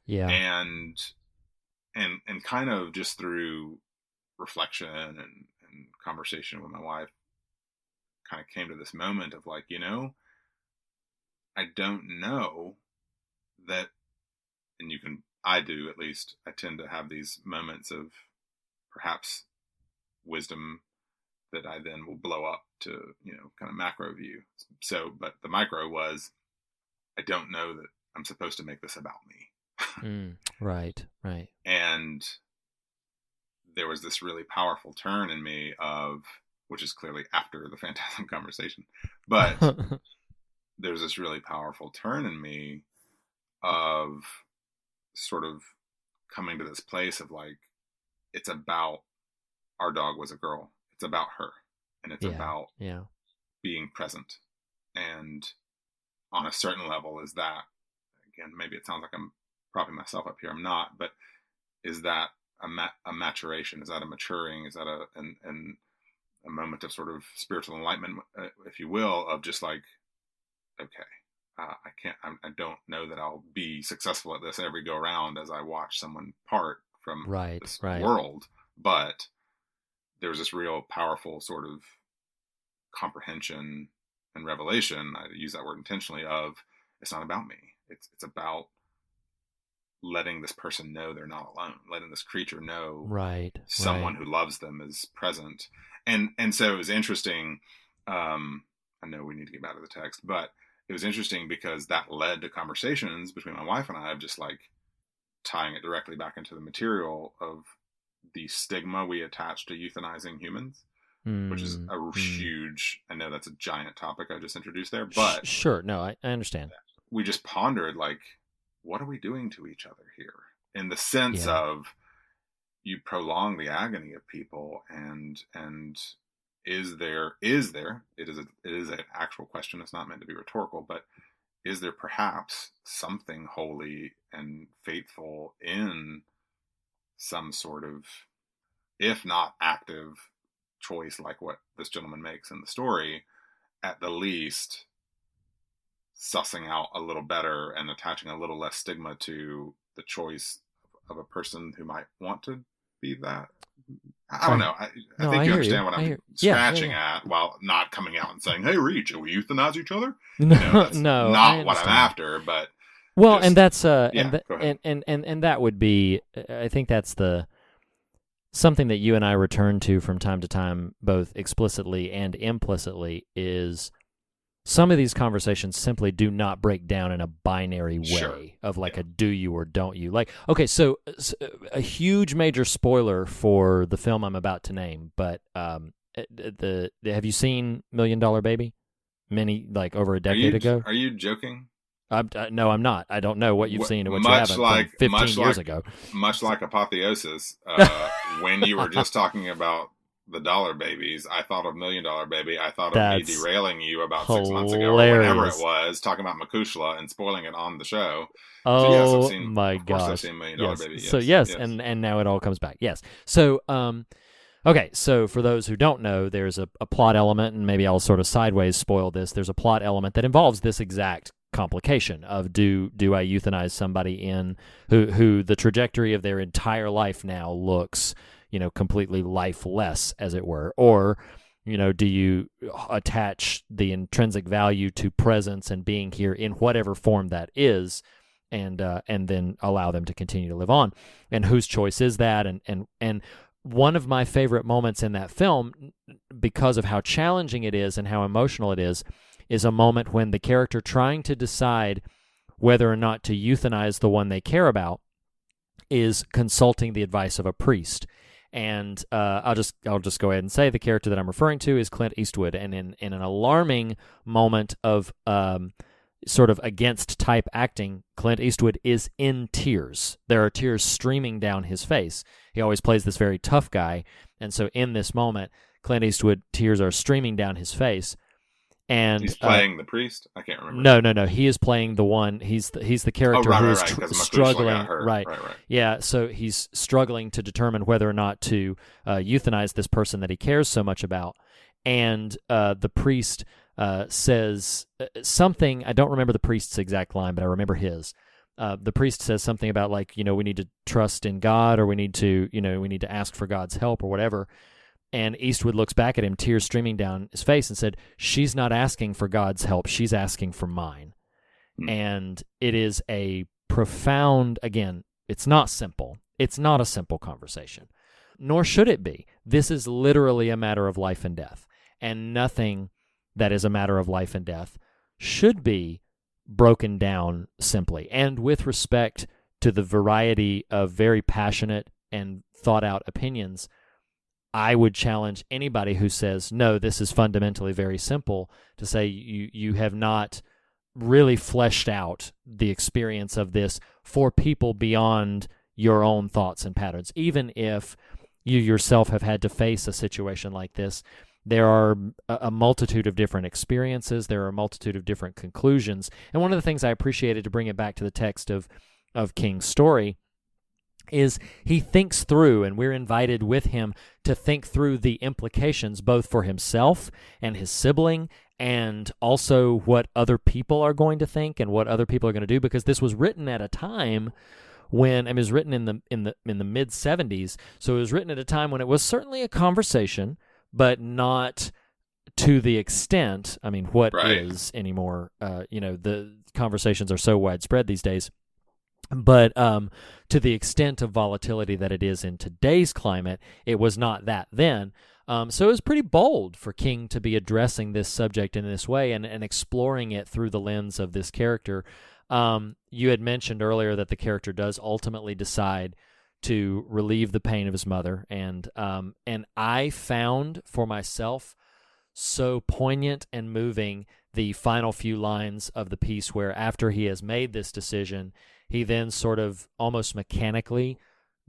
Yeah. And kind of just through reflection and conversation with my wife, kind of came to this moment of like, you know, I don't know that, and I do at least, I tend to have these moments of perhaps wisdom that I then will blow up to, you know, kind of macro view. So, but the micro was, I don't know that I'm supposed to make this about me. Right. And there was this really powerful turn in me of, which is clearly after the Phantasm conversation, but there's this really powerful turn in me of sort of coming to this place of like, it's about, our dog was a girl. It's about her. And it's about being present. And on a certain level, is that, again, maybe it sounds like I'm propping myself up here. I'm not, but is that a maturation? Is that a maturing? Is that a moment of sort of spiritual enlightenment, if you will, of just like, okay, I don't know that I'll be successful at this every go around as I watch someone part from this world, but there's this real powerful sort of comprehension and revelation, I use that word intentionally, of it's not about me. It's about letting this person know they're not alone, letting this creature know someone who loves them is present. And so it was interesting. I know we need to get back to the text, but it was interesting because that led to conversations between my wife and I of just like tying it directly back into the material of the stigma we attach to euthanizing humans, which is a huge, I know that's a giant topic I just introduced there, but sure. No, I understand. We just pondered like, what are we doing to each other here? In the sense of, you prolong the agony of people, and is there, it is an actual question. It's not meant to be rhetorical, but is there perhaps something holy and faithful in some sort of, if not active choice like what this gentleman makes in the story, at the least sussing out a little better and attaching a little less stigma to the choice of a person who might want to be that. I don't know. I think you understand what I'm scratching at, while not coming out and saying, hey, Reach, we euthanize each other? That's not what I'm after, but well, just, and that's and that would be, I think that's something that you and I return to from time to time, both explicitly and implicitly, is some of these conversations simply do not break down in a binary way of like a do you or don't you. Like, okay, so a huge major spoiler for the film I'm about to name, but have you seen $1 Million Baby? Like over a decade ago? Are you joking? No, I'm not. I don't know what you've seen and what you haven't from 15 years ago. Much like Apotheosis, when you were just talking about the dollar babies, I thought of $1 Million Baby. I thought of me derailing you about 6 months ago, or whatever it was, talking about Makushla and spoiling it on the show. Oh, so my gosh. I've seen $1 Million Baby. Yes. So yes, and now it all comes back. Yes. So Okay, so for those who don't know, there's a plot element, and maybe I'll sort of sideways spoil this. There's a plot element that involves this exact complication of do I euthanize somebody who the trajectory of their entire life now looks, completely lifeless, as it were, or do you attach the intrinsic value to presence and being here in whatever form that is, and then allow them to continue to live on, and whose choice is that, and one of my favorite moments in that film, because of how challenging it is and how emotional it is a moment when the character trying to decide whether or not to euthanize the one they care about is consulting the advice of a priest. And I'll just go ahead and say the character that I'm referring to is Clint Eastwood, and in an alarming moment of sort of against type acting, Clint Eastwood is in tears. There are tears streaming down his face. He always plays this very tough guy, and so in this moment, Clint Eastwood, tears are streaming down his face. And he's playing the priest? I can't remember. No. He is playing the one. He's the character who is struggling. Right. Yeah. So he's struggling to determine whether or not to euthanize this person that he cares so much about. And the priest says something. I don't remember the priest's exact line, but I remember his. The priest says something about we need to trust in God, or we need to ask for God's help, or whatever. And Eastwood looks back at him, tears streaming down his face, and said, "She's not asking for God's help. She's asking for mine." And it is a profound, again, it's not simple. It's not a simple conversation, nor should it be. This is literally a matter of life and death, and nothing that is a matter of life and death should be broken down simply. And with respect to the variety of very passionate and thought-out opinions, I would challenge anybody who says, no, this is fundamentally very simple, to say you have not really fleshed out the experience of this for people beyond your own thoughts and patterns. Even if you yourself have had to face a situation like this, there are a multitude of different experiences. There are a multitude of different conclusions. And one of the things I appreciated, to bring it back to the text of King's story, is he thinks through, and we're invited with him to think through the implications both for himself and his sibling, and also what other people are going to think and what other people are going to do, because this was written at a time when, it was written in the mid 70s, so it was written at a time when it was certainly a conversation, but not to the extent, what is anymore, the conversations are so widespread these days. But to the extent of volatility that it is in today's climate, it was not that then. So it was pretty bold for King to be addressing this subject in this way and exploring it through the lens of this character. You had mentioned earlier that the character does ultimately decide to relieve the pain of his mother, and I found for myself so poignant and moving the final few lines of the piece where, after he has made this decision, he then sort of almost mechanically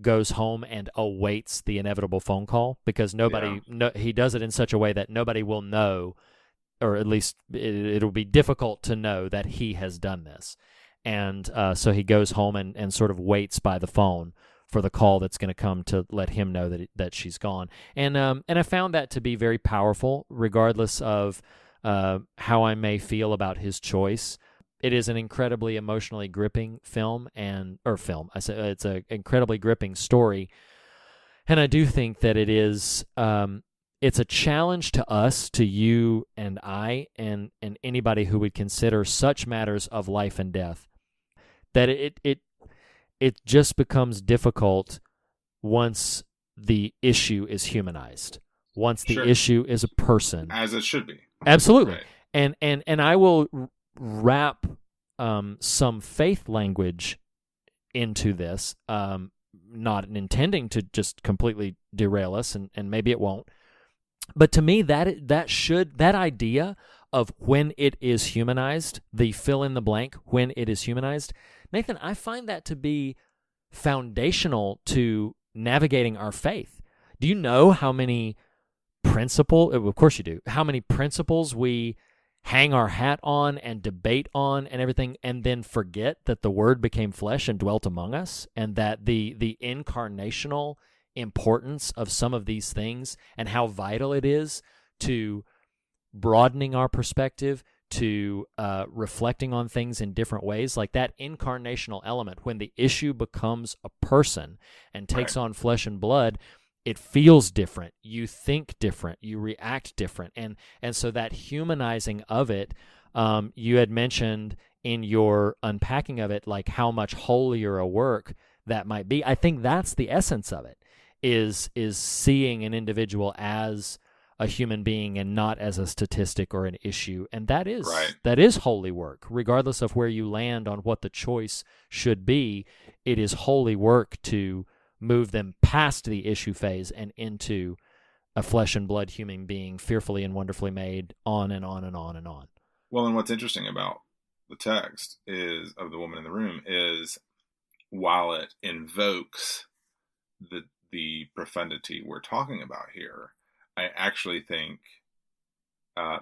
goes home and awaits the inevitable phone call, because he does it in such a way that nobody will know, or at least it'll be difficult to know that he has done this. And so he goes home and sort of waits by the phone for the call that's going to come to let him know that she's gone. And I found that to be very powerful, regardless of how I may feel about his choice. It is an incredibly emotionally gripping film. I say it's an incredibly gripping story, and I do think that it is. It's a challenge to us, to you and I, and anybody who would consider such matters of life and death, that it just becomes difficult once the issue is humanized. Once the issue is a person, as it should be. Absolutely, right. And I will wrap some faith language into this, not intending to just completely derail us, and maybe it won't. But to me, that idea of when it is humanized, the fill in the blank when it is humanized, Nathan, I find that to be foundational to navigating our faith. Do you know how many of course you do, how many principles we hang our hat on and debate on and everything, and then forget that the Word became flesh and dwelt among us, and that the incarnational importance of some of these things and how vital it is to broadening our perspective, to reflecting on things in different ways, like that incarnational element, when the issue becomes a person and takes on flesh and blood, it feels different. You think different. You react different. And so that humanizing of it, you had mentioned in your unpacking of it, like how much holier a work that might be. I think that's the essence of it, is seeing an individual as a human being and not as a statistic or an issue. And that is holy work, regardless of where you land on what the choice should be. It is holy work to move them past the issue phase and into a flesh and blood human being, fearfully and wonderfully made, on and on and on and on. Well, and what's interesting about the text is of the woman in the room is, while it invokes the profundity we're talking about here, I actually think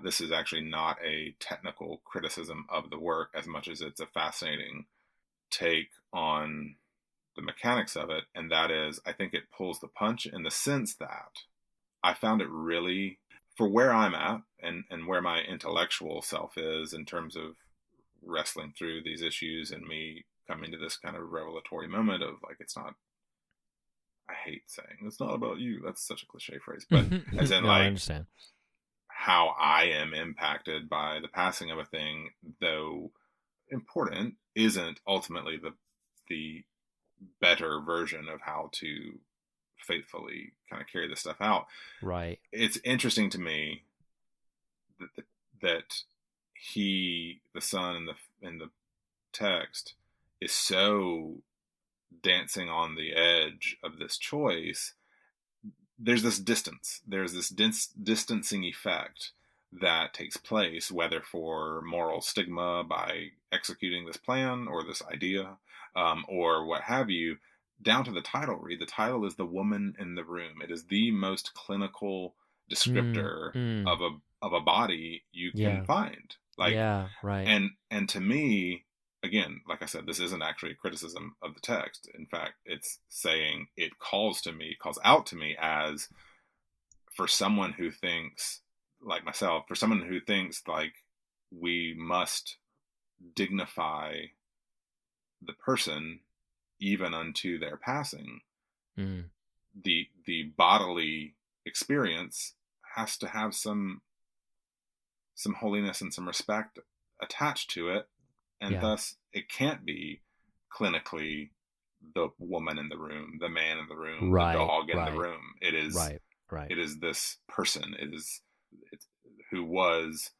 this is actually not a technical criticism of the work as much as it's a fascinating take on the mechanics of it. And that is, I think it pulls the punch in the sense that I found it really, for where I'm at and where my intellectual self is in terms of wrestling through these issues and me coming to this kind of revelatory moment of like, it's not, I hate saying it's not about you. That's such a cliche phrase, but as in, no, like, I understand how I am impacted by the passing of a thing, though important, isn't ultimately the better version of how to faithfully kind of carry this stuff out. Right. It's interesting to me that he, the son in the text, is so dancing on the edge of this choice. There's this distance. There's this distancing effect that takes place, whether for moral stigma by executing this plan or this idea, or what have you, down to the title read. The title is The Woman in the Room. It is the most clinical descriptor of a body you can find. Like, and to me, again, like I said, this isn't actually a criticism of the text. In fact, it's saying it calls out to me as, for someone who thinks like myself, for someone who thinks like we must dignify the person even unto their passing, the bodily experience has to have some holiness and some respect attached to it. And thus, it can't be clinically the woman in the room, the man in the room, the dog in the room. It is it is this person. It's who was,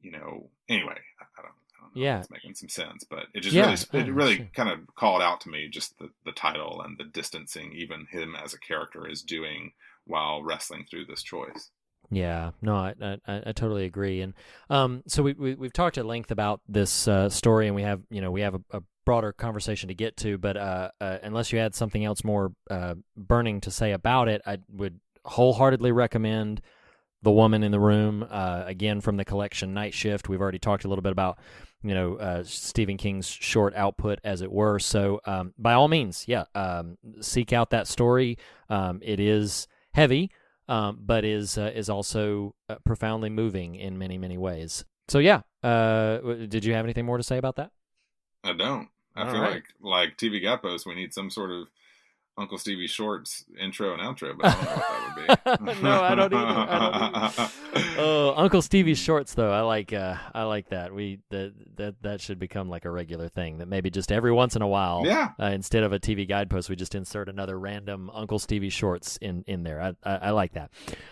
anyway. I don't know if it's making some sense, but it just really kind of called out to me just the title and the distancing even him as a character is doing while wrestling through this choice. Yeah, no, I totally agree, and so we've talked at length about this story, and we have a broader conversation to get to, but unless you had something else more burning to say about it, I would wholeheartedly recommend The Woman in the Room, again from the collection Night Shift. We've already talked a little bit about Stephen King's short output, as it were. So by all means, seek out that story. It is heavy. But is also profoundly moving in many, many ways. So did you have anything more to say about that? I don't. I feel like TV Guidepost, we need some sort of Uncle Stevie Shorts intro and outro, but I don't know what that would be. No, I don't either. Oh, Uncle Stevie Shorts, though, I like that. That should become like a regular thing. That maybe just every once in a while, instead of a TV Guidepost, we just insert another random Uncle Stevie Shorts in there. I like that.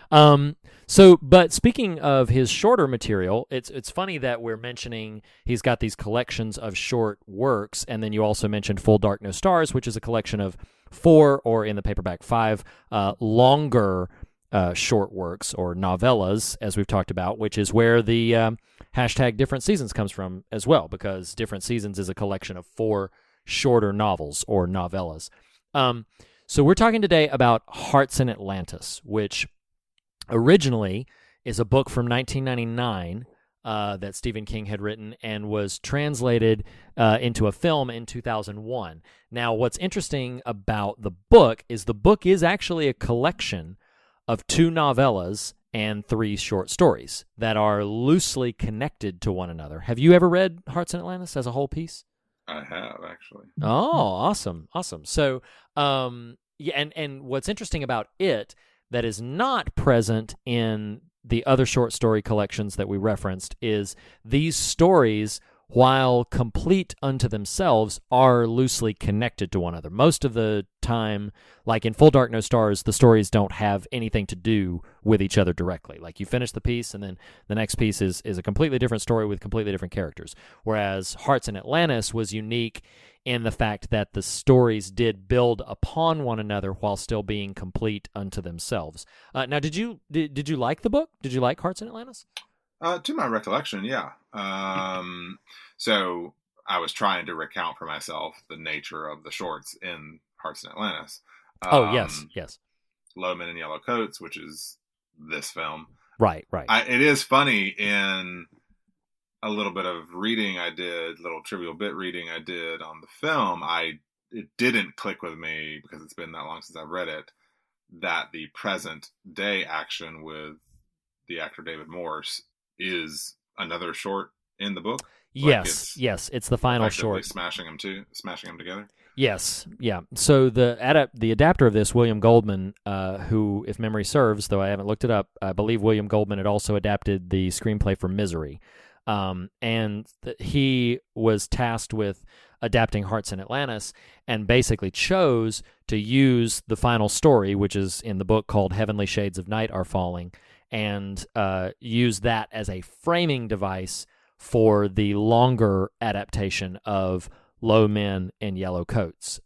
But speaking of his shorter material, it's funny that we're mentioning he's got these collections of short works, and then you also mentioned Full Dark No Stars, which is a collection of 4, or in the paperback 5, longer short works or novellas, as we've talked about, which is where the hashtag Different Seasons comes from as well, because Different Seasons is a collection of 4 shorter novels or novellas. So we're talking today about Hearts in Atlantis, which originally is a book from 1999 that Stephen King had written and was translated into a film in 2001. Now, what's interesting about the book is actually a collection of 2 novellas and 3 short stories that are loosely connected to one another. Have you ever read Hearts in Atlantis as a whole piece? I have, actually. Oh, awesome. So, yeah, and what's interesting about it that is not present in the other short story collections that we referenced is these stories, while complete unto themselves, are loosely connected to one another. Most of the time, like in Full Dark No Stars, the stories don't have anything to do with each other directly. Like you finish the piece, and then the next piece is a completely different story with completely different characters. Whereas Hearts in Atlantis was unique in the fact that the stories did build upon one another while still being complete unto themselves. Now, did you like the book? Did you like Hearts in Atlantis? To my recollection, yeah. So I was trying to recount for myself the nature of the shorts in Hearts in Atlantis. Yes. Low Men in Yellow Coats, which is this film. Right. It is funny in a little bit of reading I did, little trivial bit reading I did on the film. It didn't click with me because it's been that long since I've read it, that the present day action with the actor David Morse is another short in the book. Yes, it's the final short. Smashing them together. Yes, yeah. So the adapter of this, William Goldman, who, if memory serves, though I haven't looked it up, I believe William Goldman had also adapted the screenplay for Misery, and he was tasked with adapting Hearts in Atlantis, and basically chose to use the final story, which is in the book called Heavenly Shades of Night Are Falling, and use that as a framing device for the longer adaptation of Low Men in Yellow Coats,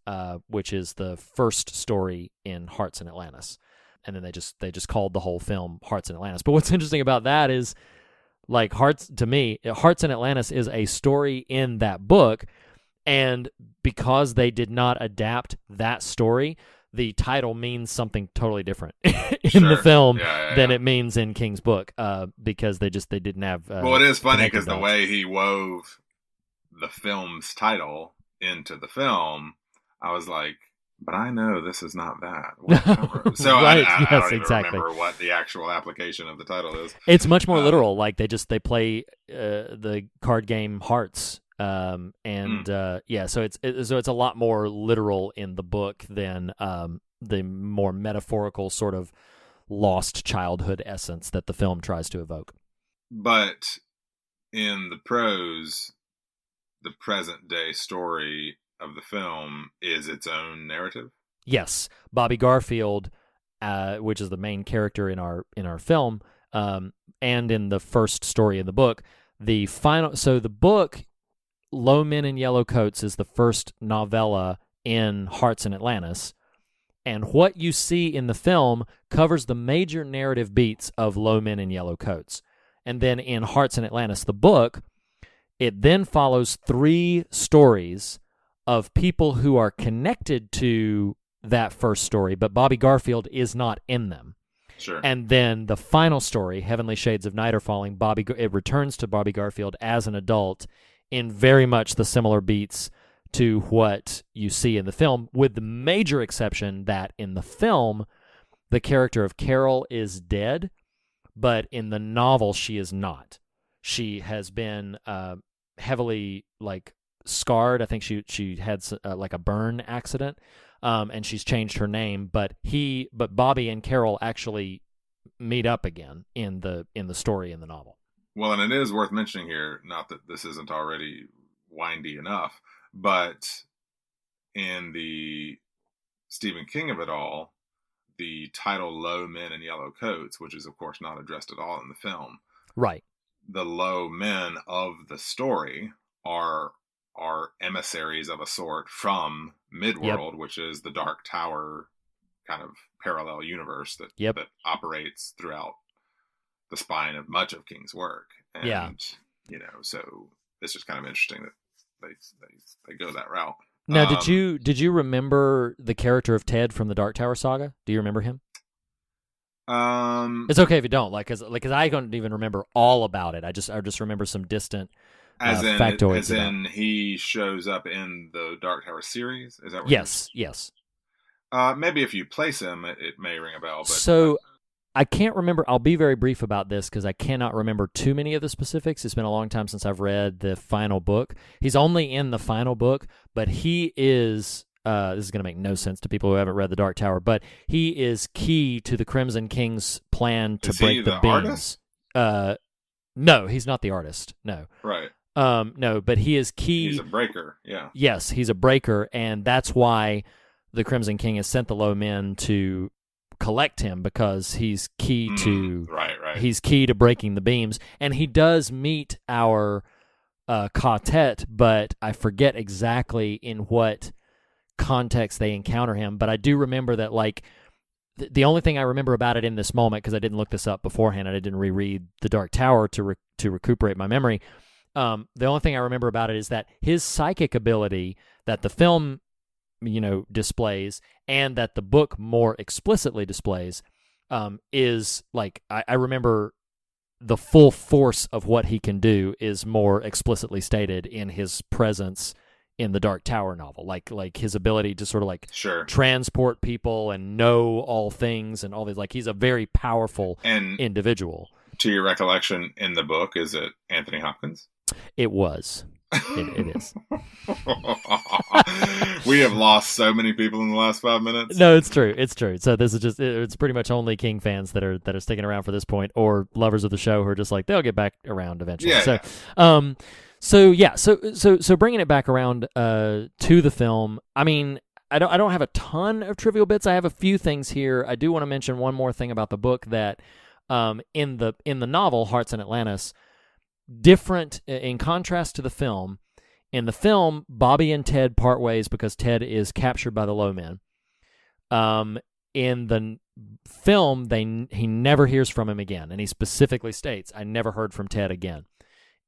which is the first story in Hearts in Atlantis. And then they just called the whole film Hearts in Atlantis. But what's interesting about that is, like, Hearts in Atlantis is a story in that book, and because they did not adapt that story, the title means something totally different in the film than it means in King's book, because they didn't have. Well, it is funny because the way he wove the film's title into the film, I was like, but I know this is not that. So right. I don't even exactly. remember what the actual application of the title is. It's much more literal. Like they play the card game Hearts. So it's a lot more literal in the book than the more metaphorical sort of lost childhood essence that the film tries to evoke. But in the prose, the present day story of the film is its own narrative. Yes, Bobby Garfield, which is the main character in our film, and in the first story in the book, the book Low Men in Yellow Coats is the first novella in Hearts in Atlantis, and what you see in the film covers the major narrative beats of Low Men in Yellow Coats. And then in Hearts in Atlantis, the book, it then follows 3 stories of people who are connected to that first story, but Bobby Garfield is not in them. Sure. And then the final story, Heavenly Shades of Night Are Falling, it returns to Bobby Garfield as an adult in very much the similar beats to what you see in the film, with the major exception that in the film, the character of Carol is dead, but in the novel, she is not. She has been heavily, scarred. I think she had a burn accident, and she's changed her name. But Bobby and Carol actually meet up again in the story in the novel. Well, and it is worth mentioning here, not that this isn't already windy enough, but in the Stephen King of it all, the title Low Men in Yellow Coats, which is, of course, not addressed at all in the film. Right. The low men of the story are emissaries of a sort from Midworld, which is the Dark Tower kind of parallel universe that operates throughout the spine of much of King's work. And, so it's just kind of interesting that they go that route. Now, did you remember the character of Ted from the Dark Tower saga? Do you remember him? It's okay if you don't, because I don't even remember all about it. I just remember some distant factoids. As in, he shows up in the Dark Tower series. Is that what? Yes. Maybe if you place him, it may ring a bell. But so I can't remember. I'll be very brief about this because I cannot remember too many of the specifics. It's been a long time since I've read the final book. He's only in the final book, but he is. This is going to make no sense to people who haven't read The Dark Tower, but he is key to the Crimson King's plan to break the beams. No, he's not the artist. No. Right. No, but he is key. He's a breaker, yeah. Yes, he's a breaker, and that's why the Crimson King has sent the Low Men to collect him, because he's key to right. He's key to breaking the beams, and he does meet our quartet, but I forget exactly in what context they encounter him. But I do remember that, like, the only thing I remember about it in this moment, because I didn't look this up beforehand and I didn't reread The Dark Tower to recuperate my memory. The only thing I remember about it is that his psychic ability that the film, displays, and that the book more explicitly displays, is like, I remember the full force of what he can do is more explicitly stated in his presence in the Dark Tower novel, like his ability to sort of transport people and know all things and all these. Like, he's a very powerful individual. To your recollection, in the book, is it Anthony Hopkins? It was. It is. We have lost so many people in the last 5 minutes. No, it's true. So this is it's pretty much only King fans that are sticking around for this point, or lovers of the show who are just like, they'll get back around eventually. Yeah. So bringing it back around to the film. I mean, I don't have a ton of trivial bits. I have a few things here. I do want to mention one more thing about the book, that in the novel Hearts in Atlantis, different in contrast to the film. In the film, Bobby and Ted part ways because Ted is captured by the Low Men. In the film, he never hears from him again, and he specifically states, "I never heard from Ted again."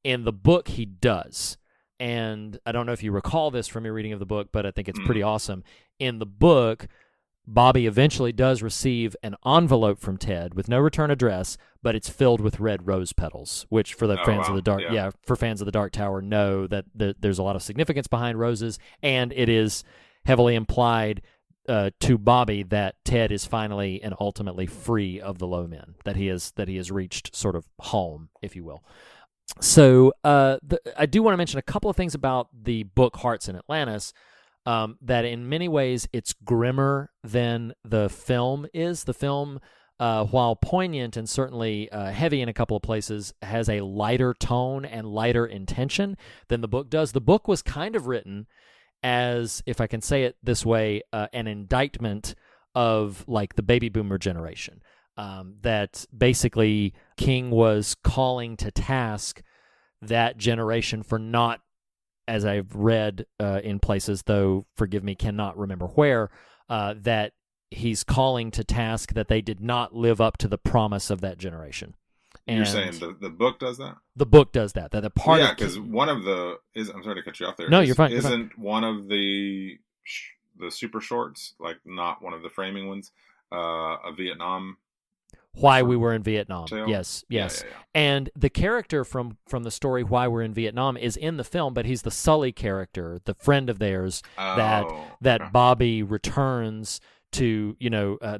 In the book, he does. And I don't know if you recall this from your reading of the book, but I think it's pretty awesome. In the book, Bobby eventually does receive an envelope from Ted with no return address, but it's filled with red rose petals, which for the fans of the Dark, for fans of the Dark Tower know that there's a lot of significance behind roses, and it is heavily implied to Bobby that Ted is finally and ultimately free of the Low Men, that he has reached sort of home, if you will. So I do want to mention a couple of things about the book Hearts in Atlantis, that in many ways it's grimmer than the film is. The film, while poignant and certainly heavy in a couple of places, has a lighter tone and lighter intention than the book does. The book was kind of written as, if I can say it this way, an indictment of like the baby boomer generation. That basically King was calling to task that generation for not, as I've read in places, though forgive me, cannot remember where, that he's calling to task that they did not live up to the promise of that generation. And you're saying the book does that? The book does that. That the part of because one of the I'm sorry to cut you off there. No, you're fine. Isn't one of the super shorts, like not one of the framing ones, a Vietnam? Why We Were in Vietnam. Tale? Yes. Yeah. And the character from the story Why We're in Vietnam is in the film, but he's the Sully character, the friend of theirs that Bobby returns to,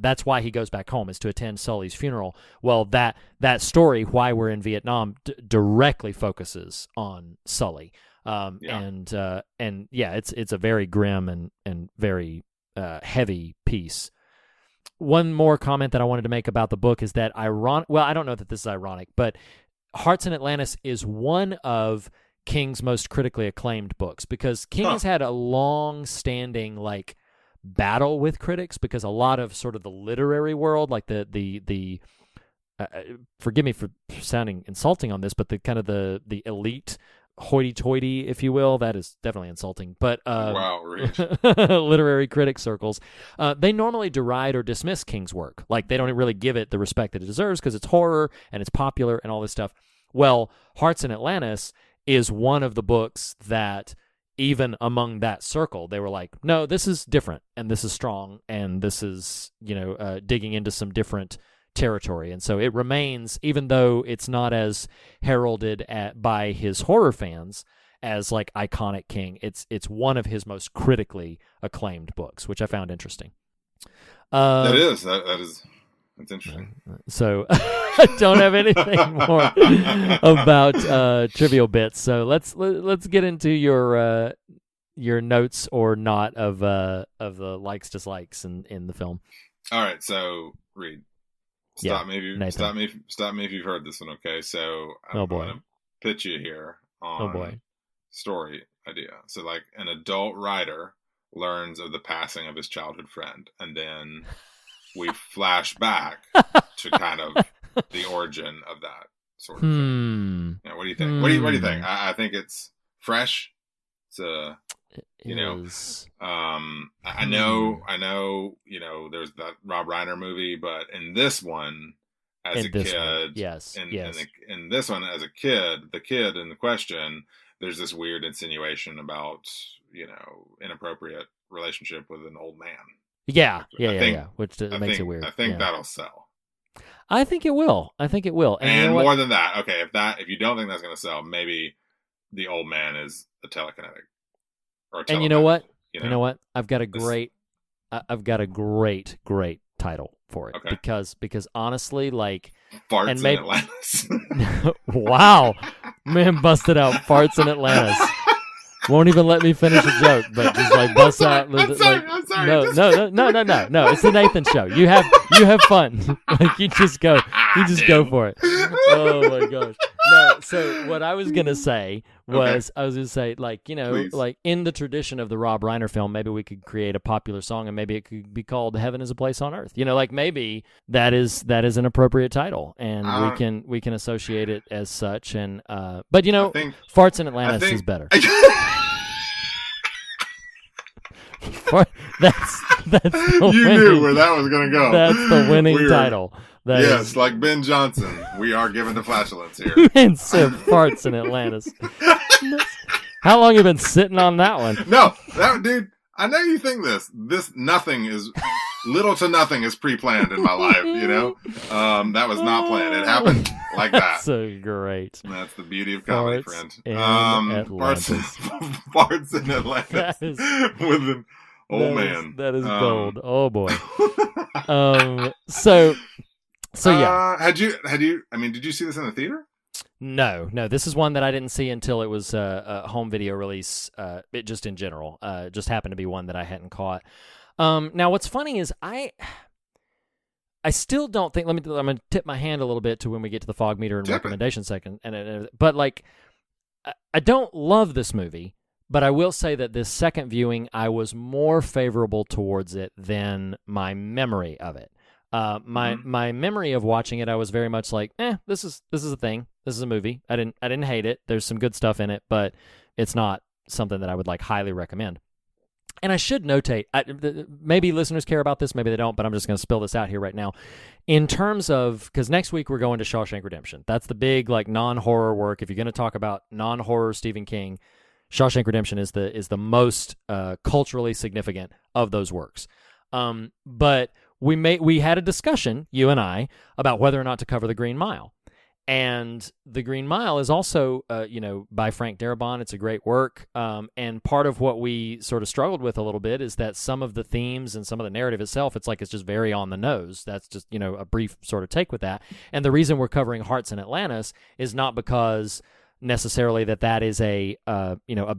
that's why he goes back home, is to attend Sully's funeral. Well, that story, Why We're in Vietnam, directly focuses on Sully. It's a very grim and very heavy piece. One more comment that I wanted to make about the book is that I don't know that this is ironic, but Hearts in Atlantis is one of King's most critically acclaimed books, because King has had a long-standing battle with critics, because a lot of sort of the literary world, like the forgive me for sounding insulting on this, but the kind of the elite hoity-toity, if you will, that is definitely insulting, but literary critic circles, they normally deride or dismiss King's work. Like, they don't really give it the respect that it deserves because it's horror and it's popular and all this stuff. Well, Hearts in Atlantis is one of the books that, even among that circle, they were like, no, this is different and this is strong and this is, digging into some different territory, and so it remains, even though it's not as heralded by his horror fans as like iconic King. It's one of his most critically acclaimed books, which I found interesting. That's interesting. So I don't have anything more about trivial bits. So let's get into your notes or not of the likes dislikes in the film. All right, so Reed, stop me if you've heard this one. Okay, so I'm going to pitch you here on story idea. So like an adult writer learns of the passing of his childhood friend, and then we flash back to kind of the origin of that sort of thing. Yeah, what do you think? What do you think? I think it's fresh. It's I know, there's that Rob Reiner movie, but in this one, as a kid, in this one, as a kid, the kid in the question, there's this weird insinuation about, inappropriate relationship with an old man. Yeah, which makes it weird. I think that'll sell. I think it will. And more than that, okay, if you don't think that's going to sell, maybe the old man is a telekinetic. And you know what? I've got a great title for it. Okay. Because honestly, like Farts in Atlantis. Wow. Man busted out Farts in Atlantis. Won't even let me finish a joke, but just like bust out. I'm sorry. No. It's the Nathan show. You have fun. Like you just go for it. Oh my gosh. No. So what I was gonna say was, like, Please. like in the tradition of the Rob Reiner film, maybe we could create a popular song, and maybe it could be called "Heaven Is a Place on Earth." Like maybe that is an appropriate title, and we can associate it as such. And but Farts in Atlantis is better. That's the knew where that was going to go. That's the winning title. Yes, like Ben Johnson. We are giving the flatulence here. And so Farts in Atlantis. How long have you been sitting on that one? No, dude, I know you think this. Little to nothing is pre-planned in my life, That was not planned. It happened like that. So great. That's the beauty of comedy, friend. Farts in Atlantis with an old man. That is gold. Oh boy. So yeah. Did you see this in the theater? No. This is one that I didn't see until it was a home video release. It just in general, just happened to be one that I hadn't caught. Now, what's funny is I still don't think. I'm going to tip my hand a little bit to when we get to the fog meter and recommendation second. But like, I don't love this movie, but I will say that this second viewing, I was more favorable towards it than my memory of it. My memory of watching it, I was very much like, this is a thing. This is a movie. I didn't hate it. There's some good stuff in it, but it's not something that I would like highly recommend. And I should notate, maybe listeners care about this, maybe they don't, but I'm just going to spill this out here right now. In terms of, because next week we're going to Shawshank Redemption. That's the big like non-horror work. If you're going to talk about non-horror Stephen King, Shawshank Redemption is the most culturally significant of those works. But we had a discussion, you and I, about whether or not to cover The Green Mile. And The Green Mile is also, by Frank Darabont. It's a great work. And part of what we sort of struggled with a little bit is that some of the themes and some of the narrative itself, it's just very on the nose. That's just, a brief sort of take with that. And the reason we're covering Hearts in Atlantis is not because necessarily that is a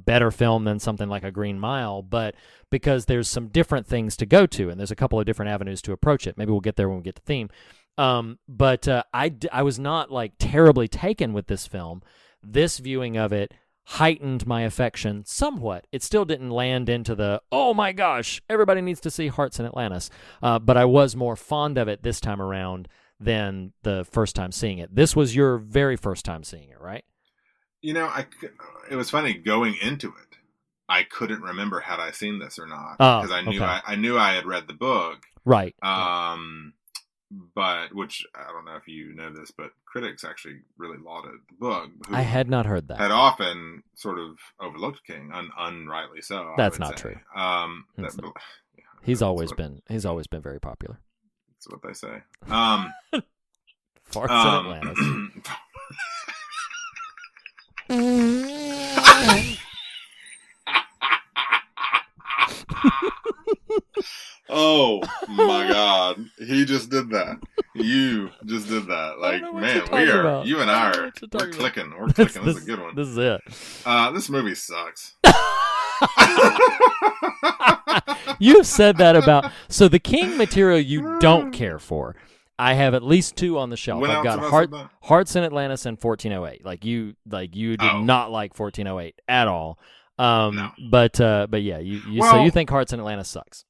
better film than something like A Green Mile, but because there's some different things to go to, and there's a couple of different avenues to approach it. Maybe we'll get there when we get to theme. But I was not like terribly taken with this film. This viewing of it heightened my affection somewhat. It still didn't land into the, oh my gosh, everybody needs to see Hearts in Atlantis. But I was more fond of it this time around than the first time seeing it. This was your very first time seeing it, right? It was funny going into it. I couldn't remember had I seen this or not, because I knew I had read the book. Right. But which I don't know if you know this, but critics actually really lauded the book. I had not heard that. Had often sort of overlooked King, unrightly so. That's not true. He's always been very popular. That's what they say. Farts in Atlantis. Oh my God. He just did that. You just did that. Like, man, you and I are, we're clicking. We're clicking. This is a good one. This is it. This movie sucks. You've said that about, so the King material you don't care for. I have at least 2 on the shelf. When I've got Hearts in Atlantis and 1408. Like you did not like 1408 at all. No. But yeah, so you think Hearts in Atlantis sucks.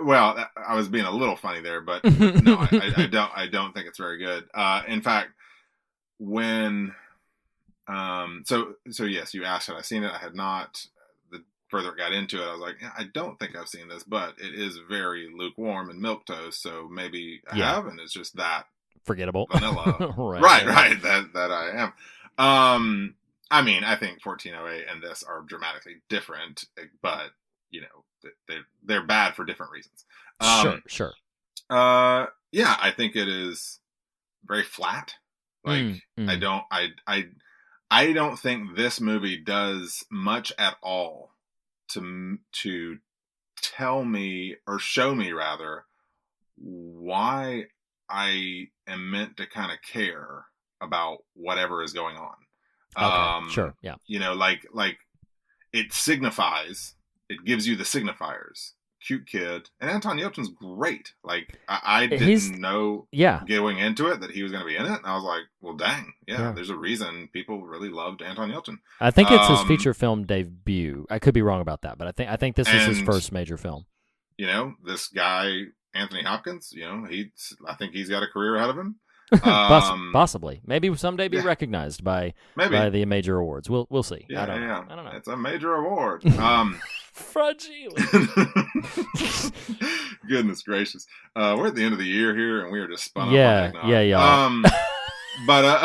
Well, I was being a little funny there, but no, I don't think it's very good. In fact, when so yes, you asked had I seen it. I had not. The further it got into it, I was like, I don't think I've seen this, but it is very lukewarm and milquetoast, so maybe I have, and it's just that forgettable vanilla. right. That I am. I mean, I think 1408 and this are dramatically different, but you know, they're bad for different reasons. Sure. Yeah, I think it is very flat. Like, I don't think this movie does much at all to tell me or show me rather why I am meant to kind of care about whatever is going on. Okay, sure, yeah. You know, like it signifies. It gives you the signifiers. Cute kid. And Anton Yelchin's great. Like, I didn't know going into it that he was going to be in it. And I was like, well, dang. Yeah, there's a reason people really loved Anton Yelchin. I think it's his feature film debut. I could be wrong about that, but I think this is his first major film. You know, this guy, Anthony Hopkins, you know, I think he's got a career ahead of him. Possibly. Maybe someday be recognized by the major awards. We'll see. I don't know. It's a major award. Fragile. Goodness gracious. We're at the end of the year here, and we are just spun up. Yeah, y'all. But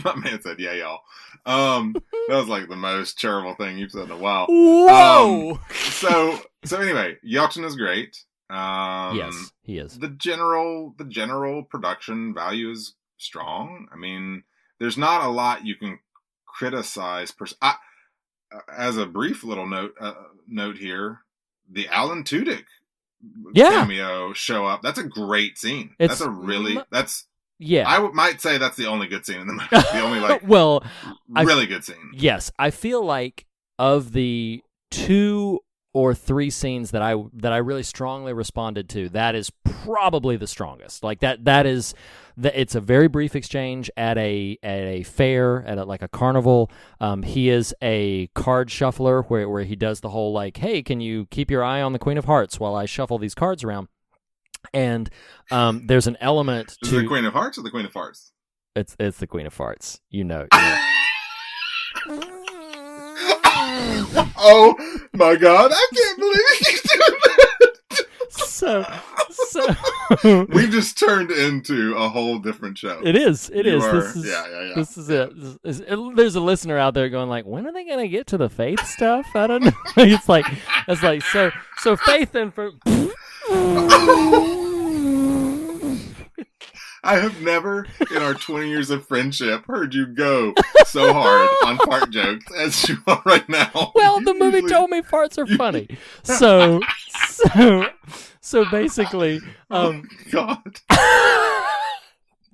my man said, yeah, y'all. That was like the most charitable thing you've said in a while. Whoa! So anyway, Yelchin is great. Yes, he is. The general production value is strong. I mean, there's not a lot you can criticize. As a brief little note here, the Alan Tudyk cameo show up. That's a great scene. I might say that's the only good scene in the movie. The only really good scene. Yes, I feel like of the 2 or 3 scenes that I really strongly responded to, that is probably the strongest. Like that is it's a very brief exchange at a fair, at a carnival. He is a card shuffler where he does the whole like, hey, can you keep your eye on the Queen of Hearts while I shuffle these cards around? And there's an element to the Queen of Hearts or the Queen of Hearts? It's the Queen of Hearts. You know. Oh my God! I can't believe he keeps doing that. So we've just turned into a whole different show. It is. Yeah. This is it. There's a listener out there going like, when are they gonna get to the faith stuff? I don't know. It's like so faith and for. I have never, in our 20 years of friendship, heard you go so hard on fart jokes as you are right now. Well, the movie told me farts are funny. So basically, God.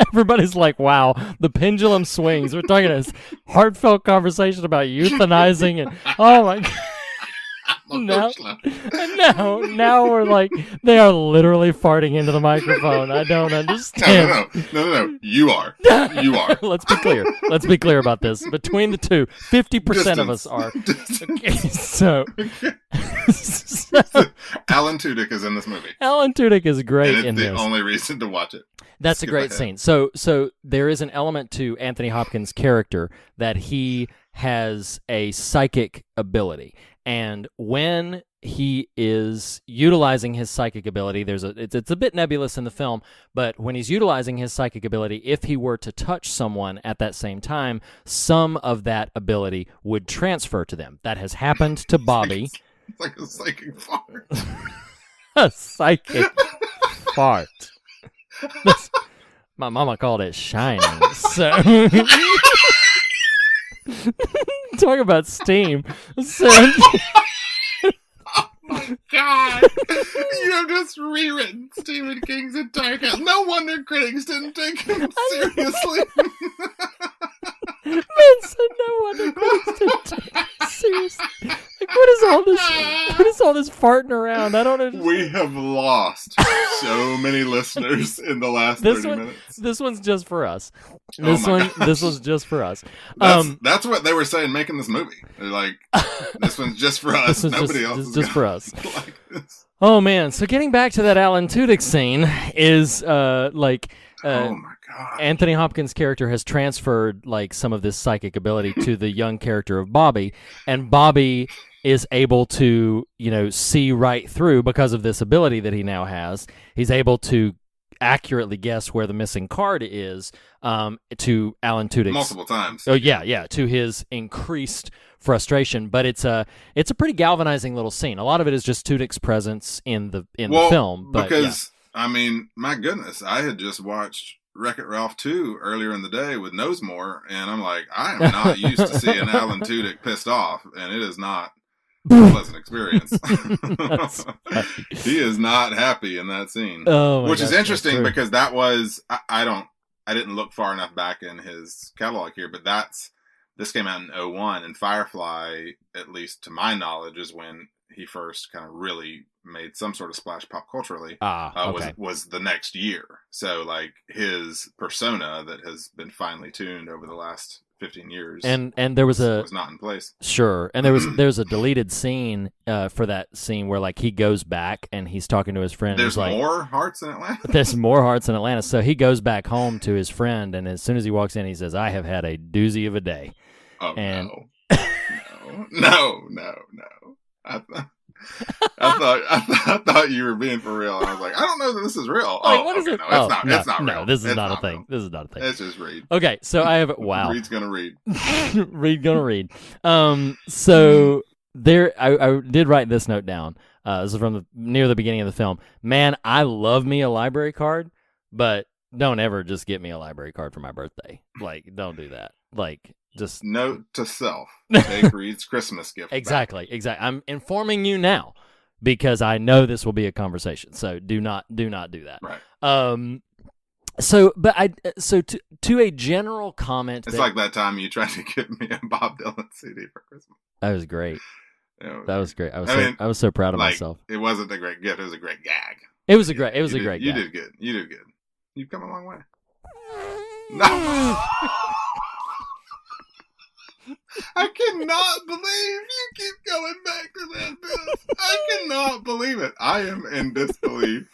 Everybody's like, wow, the pendulum swings. We're talking this heartfelt conversation about euthanizing and, oh my God. Now we're like, they are literally farting into the microphone. I don't understand. No. You are. Let's be clear about this. Between the two, 50% of us are. Okay, so Alan Tudyk is in this movie. Alan Tudyk is great in this. It's the only reason to watch it. That's a great scene. So there is an element to Anthony Hopkins' character that he has a psychic ability. And when he is utilizing his psychic ability, it's a bit nebulous in the film, but when he's utilizing his psychic ability, if he were to touch someone at that same time, some of that ability would transfer to them. That has happened to Bobby. It's like a psychic fart. A psychic fart. My mama called it shining. So talk about steam. So Oh my God! You have just rewritten Stephen King's entire cast. No wonder critics didn't take him seriously. Man said no wonder critics didn't take him seriously. Like, what is all this? What is all this farting around? I don't understand. We have lost so many listeners in the last 30 minutes. This one's just for us. This one's just for us. That's what they were saying making this movie. They're like, this one's just for us. Nobody else is just for us. Like this. Oh man! So getting back to that Alan Tudyk scene is oh my God. Anthony Hopkins' character has transferred like some of this psychic ability to the young character of Bobby, and Bobby is able to, see right through because of this ability that he now has. He's able to accurately guess where the missing card is to Alan Tudyk's multiple times. Oh yeah, to his increased frustration. But it's a pretty galvanizing little scene. A lot of it is just Tudyk's presence in the film. But, because I mean, my goodness, I had just watched Wreck-It Ralph 2 earlier in the day with Knowsmore, and I'm like, I am not used to seeing Alan Tudyk pissed off, and it is not a pleasant experience. He is not happy in that scene, which is interesting because that was I didn't look far enough back in his catalog here, but this came out in 2001, and Firefly, at least to my knowledge, is when he first kind of really made some sort of splash pop culturally. Was the next year. So like his persona that has been finely tuned over the last 15 years, and there was not in place. Sure, and there's a deleted scene for that scene where like he goes back and he's talking to his friend. There's like, more hearts in Atlanta. There's more hearts in Atlanta. So he goes back home to his friend, and as soon as he walks in, he says, "I have had a doozy of a day." Oh and... no! I thought you were being for real. I was like, I don't know that this is real. Like, what is it? No, it's not real. No, this is it's not a not thing. Real. This is not a thing. It's just Reed. Okay, so I have wow. Reed's gonna read. Reed gonna read. So there, I did write this note down. This is from near the beginning of the film. Man, I love me a library card, but don't ever just get me a library card for my birthday. Like, don't do that. Like, just note to self: take Reed's Christmas gift. Exactly. I'm informing you now because I know this will be a conversation. So do not do that. Right. So to a general comment, it's like that time you tried to get me a Bob Dylan CD for Christmas. That was great. That was great. I was so proud of myself. It wasn't a great gift. It was a great gag. It was a great gag. You did good. You've come a long way. No. I cannot believe you keep going back to that bit. I cannot believe it. I am in disbelief.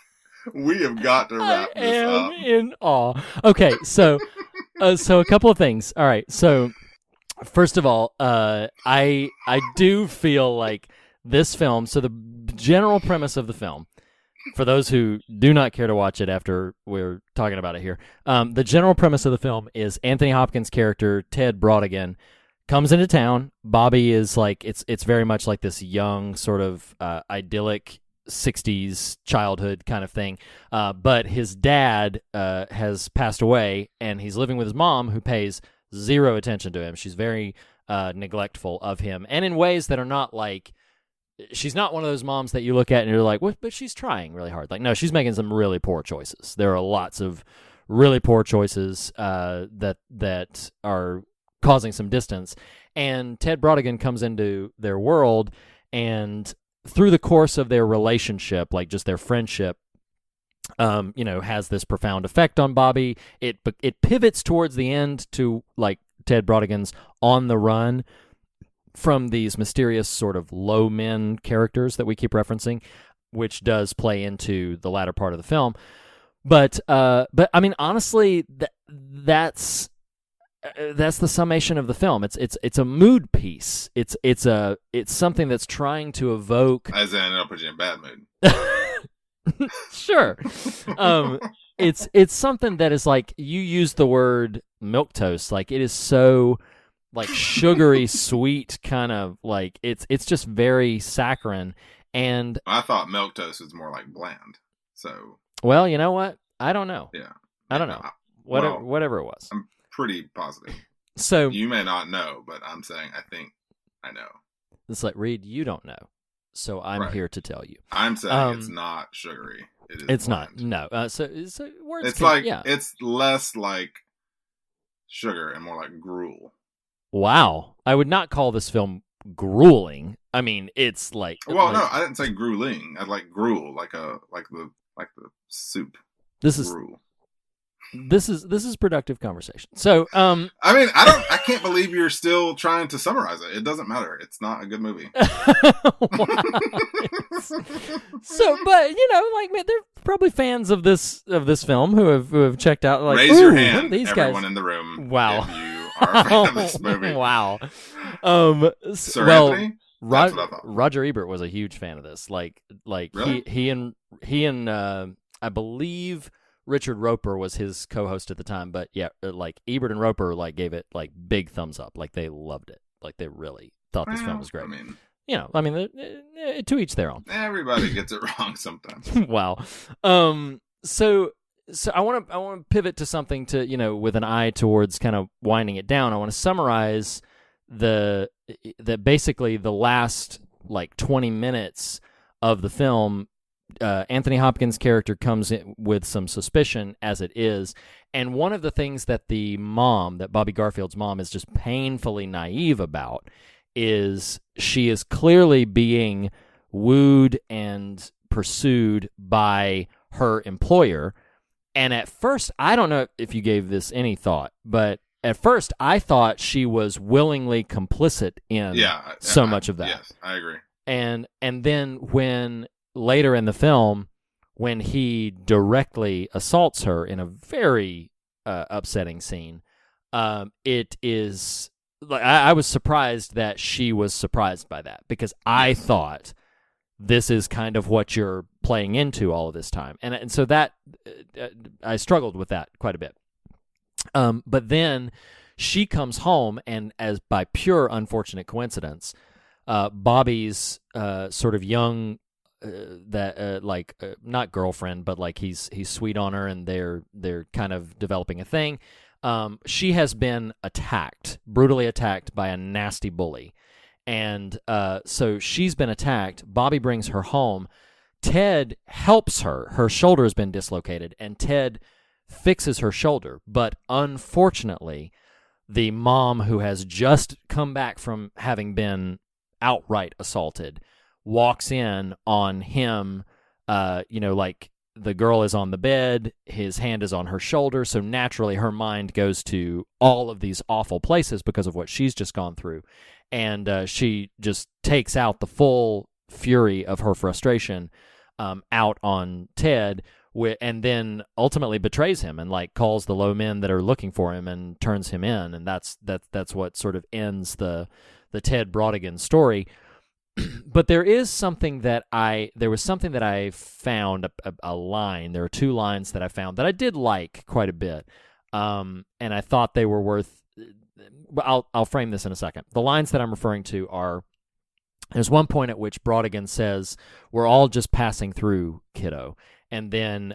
We have got to wrap this up. I am in awe. Okay, so a couple of things. All right, so first of all, I do feel like this film. So the general premise of the film, for those who do not care to watch it after we're talking about it here, the general premise of the film is Anthony Hopkins' character Ted Brodigan comes into town. Bobby is like it's very much like this young sort of idyllic 60s childhood kind of thing, but his dad has passed away, and he's living with his mom, who pays zero attention to him. She's very neglectful of him, and in ways that are not like, she's not one of those moms that you look at and you're like, what? But she's trying really hard. Like, no, she's making some really poor choices. There are lots of really poor choices that are causing some distance, and Ted Brodigan comes into their world, and through the course of their relationship, like just their friendship, has this profound effect on Bobby. It pivots towards the end to like Ted Brodigan's on the run from these mysterious sort of low men characters that we keep referencing, which does play into the latter part of the film. But I mean, honestly, that's the summation of the film. It's a mood piece. It's something that's trying to evoke. As in, it'll put you in a bad mood. Sure. It's something that is like, you use the word milquetoast. Like, it is so like sugary sweet kind of like, it's just very saccharine. And I thought milquetoast was more like bland. So, well, you know what? I don't know. Yeah. I don't know. Whatever it was. I'm pretty positive. So you may not know, but I'm saying I think I know. It's like, Reed, you don't know, so I'm here to tell you. I'm saying it's not sugary. It's bland. not. No. So words. It's it's less like sugar and more like gruel. Wow, I would not call this film grueling. I mean, it's like. Well, no, I didn't say grueling. I like gruel, like the soup. This is gruel. This is productive conversation. So, I mean, I can't believe you're still trying to summarize it. It doesn't matter. It's not a good movie. So, but like, man, there are probably fans of this film who have checked out. Like, raise your hand, these everyone guys in the room. Wow, if you are a fan of this movie. Wow. Sir Anthony? That's what I thought. Roger Ebert was a huge fan of this. Like really? he and I believe Richard Roper was his co-host at the time, but yeah, like Ebert and Roper like gave it like big thumbs up, like they loved it, like they really thought this film was great. I mean, to each their own. Everybody gets it wrong sometimes. Wow. So I want to pivot to something to with an eye towards kind of winding it down. I want to summarize the basically the last like 20 minutes of the film. Anthony Hopkins' character comes in with some suspicion as it is, and one of the things that that Bobby Garfield's mom is just painfully naive about is she is clearly being wooed and pursued by her employer. And at first, I don't know if you gave this any thought, but at first I thought she was willingly complicit in so much of that. Yes, I agree. And then when later in the film, when he directly assaults her in a very upsetting scene, it is like I was surprised that she was surprised by that, because I thought this is kind of what you're playing into all of this time, and so that I struggled with that quite a bit. But then she comes home, and as by pure unfortunate coincidence, Bobby's sort of young. Not girlfriend, but like he's sweet on her, and they're kind of developing a thing. She has been brutally attacked by a nasty bully, and so she's been attacked. Bobby brings her home. Ted helps her. Her shoulder has been dislocated, and Ted fixes her shoulder. But unfortunately, the mom, who has just come back from having been outright assaulted, walks in on him, like the girl is on the bed, his hand is on her shoulder, so naturally her mind goes to all of these awful places because of what she's just gone through, and she just takes out the full fury of her frustration out on Ted, and then ultimately betrays him and like calls the low men that are looking for him and turns him in, and that's what sort of ends the Ted Brautigan story. But there was something that I found, a line. There are two lines that I found that I did like quite a bit, and I thought they were worth. I'll frame this in a second. The lines that I'm referring to are: there's one point at which Brautigan says, "We're all just passing through, kiddo," and then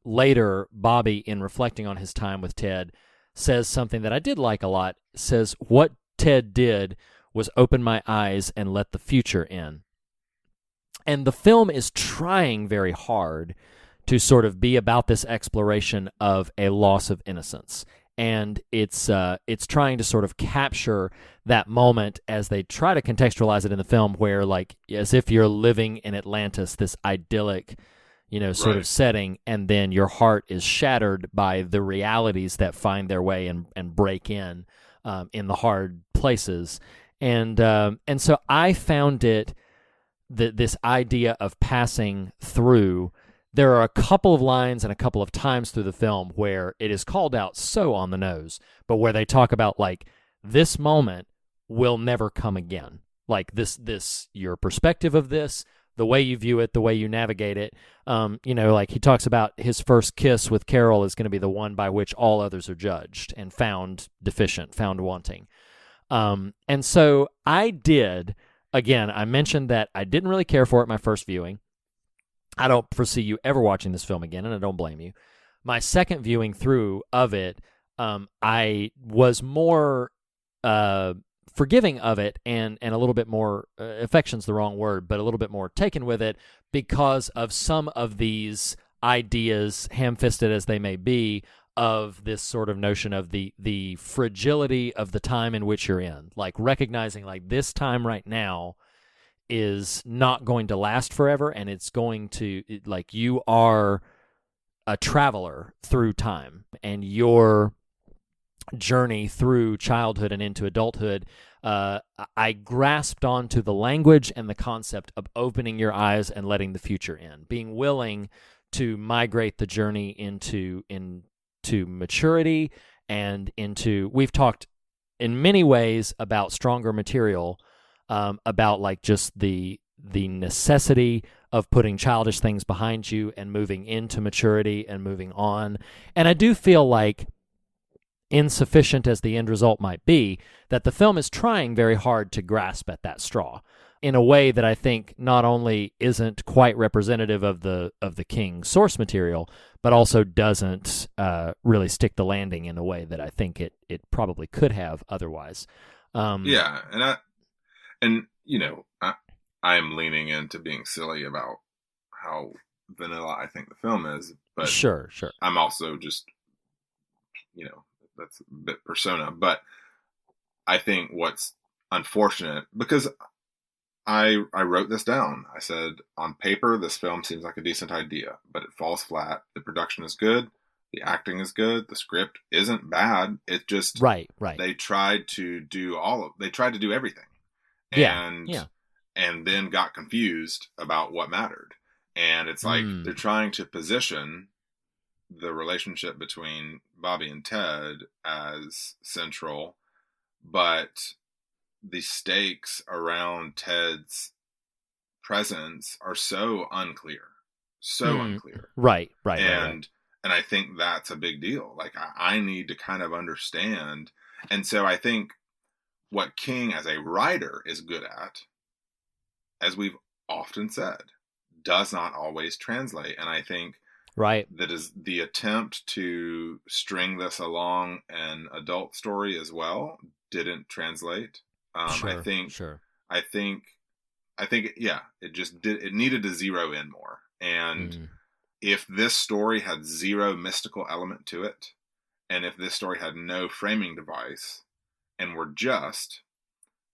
later Bobby, in reflecting on his time with Ted, says something that I did like a lot. Says, "What Ted did was open my eyes and let the future in." And the film is trying very hard to sort of be about this exploration of a loss of innocence. And it's trying to sort of capture that moment as they try to contextualize it in the film, where like as if you're living in Atlantis, this idyllic, sort of setting, and then your heart is shattered by the realities that find their way and break in the hard places. And so I found it, this idea of passing through, there are a couple of lines and a couple of times through the film where it is called out so on the nose, but where they talk about like, this moment will never come again. Like this, your perspective of this, the way you view it, the way you navigate it. Like he talks about his first kiss with Carol is going to be the one by which all others are judged and found deficient, found wanting. And so I mentioned that I didn't really care for it my first viewing. I don't foresee you ever watching this film again, and I don't blame you. my second viewing through of it, I was more forgiving of it and a little bit more, affection's the wrong word, but a little bit more taken with it because of some of these ideas, ham-fisted as they may be, of this sort of notion of the fragility of the time in which you're in. Like recognizing like this time right now is not going to last forever, and it's going to, like, you are a traveler through time, and your journey through childhood and into adulthood, I grasped onto the language and the concept of opening your eyes and letting the future in, being willing to migrate the journey into maturity and into, we've talked in many ways about stronger material, about like just the necessity of putting childish things behind you and moving into maturity and moving on. And I do feel like, insufficient as the end result might be, that the film is trying very hard to grasp at that straw in a way that I think not only isn't quite representative of the King source material, but also doesn't really stick the landing in a way that I think it probably could have otherwise. Yeah, and you know, I am leaning into being silly about how vanilla I think the film is, but sure. I'm also just, you know, that's a bit persona, but I think what's unfortunate, because I wrote this down. I said, on paper, this film seems like a decent idea, but it falls flat. The production is good. The acting is good. The script isn't bad. It just, right. They tried to do everything. Yeah. And then got confused about what mattered. And it's like, they're trying to position the relationship between Bobby and Ted as central, but the stakes around Ted's presence are so unclear. Right. And I think that's a big deal. Like, I need to kind of understand. And so I think what King as a writer is good at, as we've often said, does not always translate. And I think that is the attempt to string this along an adult story as well didn't translate. I think, yeah, it needed to zero in more. And if this story had zero mystical element to it, and if this story had no framing device, and were just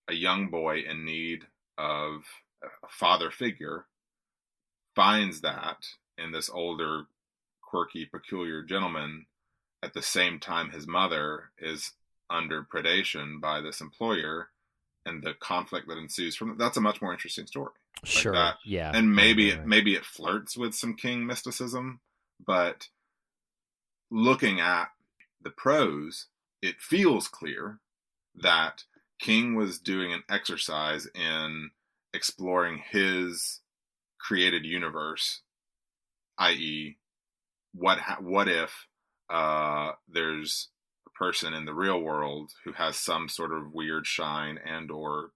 a young boy in need of a father figure, finds that in this older, quirky, peculiar gentleman at the same time his mother is under predation by this employer, and the conflict that ensues from it, that's a much more interesting story. Sure. Like that. Yeah. And maybe it flirts with some King mysticism, but looking at the prose, it feels clear that King was doing an exercise in exploring his created universe, i.e., what if there's a person in the real world who has some sort of weird shine and or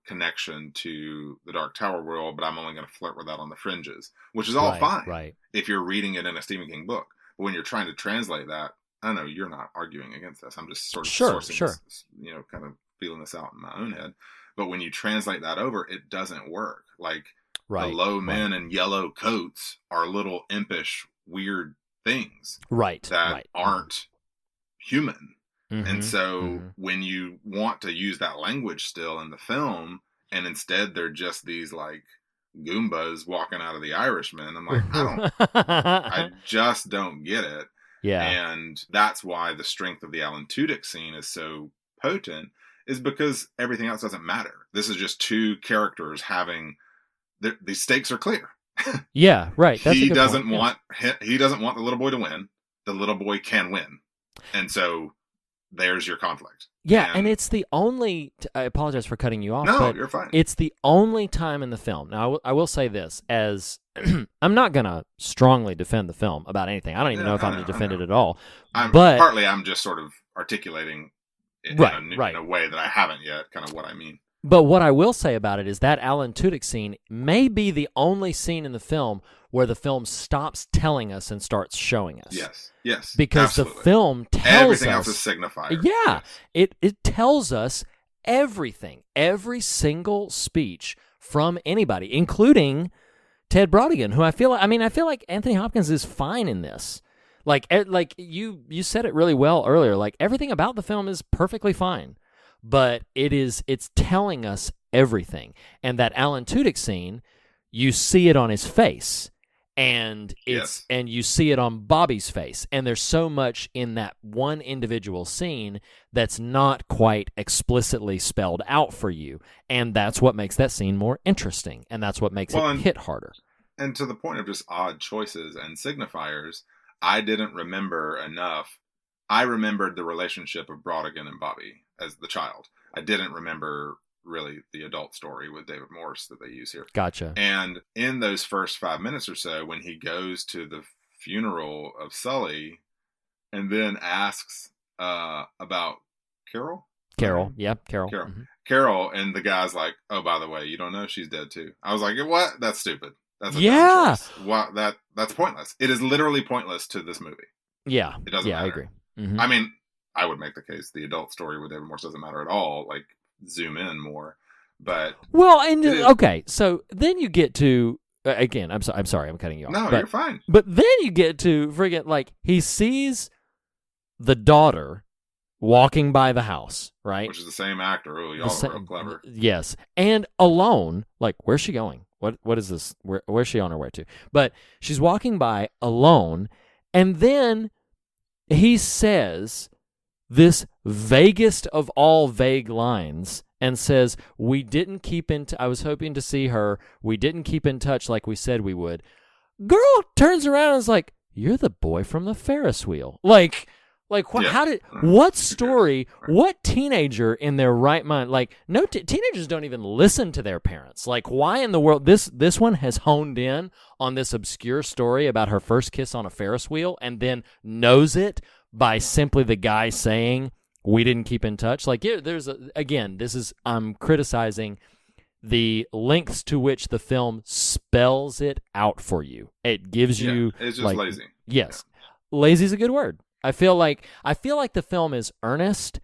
connection to the Dark Tower world, but I'm only going to flirt with that on the fringes, which is all fine if you're reading it in a Stephen King book. But when you're trying to translate that, I know you're not arguing against this. I'm just sort of sourcing this, you know, kind of feeling this out in my own head. But when you translate that over, it doesn't work. Like, the low men in yellow coats are little impish, weird things that aren't human. And so when you want to use that language still in the film, and instead they're just these like Goombas walking out of The Irishman, I'm like, I just don't get it. Yeah. And that's why the strength of the Alan Tudyk scene is so potent, is because everything else doesn't matter. This is just two characters having, the stakes are clear. Yeah, right. That's he doesn't want the little boy to win. The little boy can win. And so there's your conflict. Yeah, and it's the only, I apologize for cutting you off, no, but you're fine. It's the only time in the film. Now, I will say this, as I'm not going to strongly defend the film about anything. I don't even know if I'm going to defend it at all. But partly I'm just sort of articulating in a way that I haven't yet, kind of what I mean. But what I will say about it is that Alan Tudyk scene may be the only scene in the film where the film stops telling us and starts showing us. Yes. Because absolutely. the film tells everything us... else is signifier. Yeah. Yes. It tells us everything, every single speech from anybody, including Ted Brodigan, who I feel like Anthony Hopkins is fine in this. Like you said it really well earlier. Like everything about the film is perfectly fine, but it's telling us everything. And that Alan Tudyk scene, you see it on his face. And and you see it on Bobby's face, and there's so much in that one individual scene that's not quite explicitly spelled out for you, and that's what makes that scene more interesting, and that's what makes it hit harder. And to the point of just odd choices and signifiers, I didn't remember enough. I remembered the relationship of Brodigan and Bobby as the child. I didn't remember really the adult story with David Morse that they use here. Gotcha. And in those first 5 minutes or so, when he goes to the funeral of Sully and then asks about Carol? Carol. Mm-hmm. Carol, and the guy's like, oh, by the way, you don't know she's dead too. I was like, what? That's stupid. That's a dumb choice. Wow, that's pointless. It is literally pointless to this movie. Yeah. It doesn't matter. I agree. Mm-hmm. I mean, I would make the case the adult story with David Morse doesn't matter at all. Like, zoom in more, but okay, so then you get to again. I'm sorry, I'm cutting you off. No, you're fine. But then you get to friggin' like he sees the daughter walking by the house, right? Which is the same actor. Oh, y'all are real clever. Yes, and alone. Like, where's she going? What is this? Where's she on her way to? But she's walking by alone, and then he says this vaguest of all vague lines and says, we didn't keep I was hoping to see her. We didn't keep in touch like we said we would. Girl turns around and is like, you're the boy from the Ferris wheel. What story, what teenager in their right mind, like, no, teenagers don't even listen to their parents. Like, why in the world, this one has honed in on this obscure story about her first kiss on a Ferris wheel and then knows it by simply the guy saying, we didn't keep in touch. Like, I'm criticizing the lengths to which the film spells it out for you. It gives you... It's just lazy. Yes. Yeah. Lazy is a good word. I feel like the film is earnest,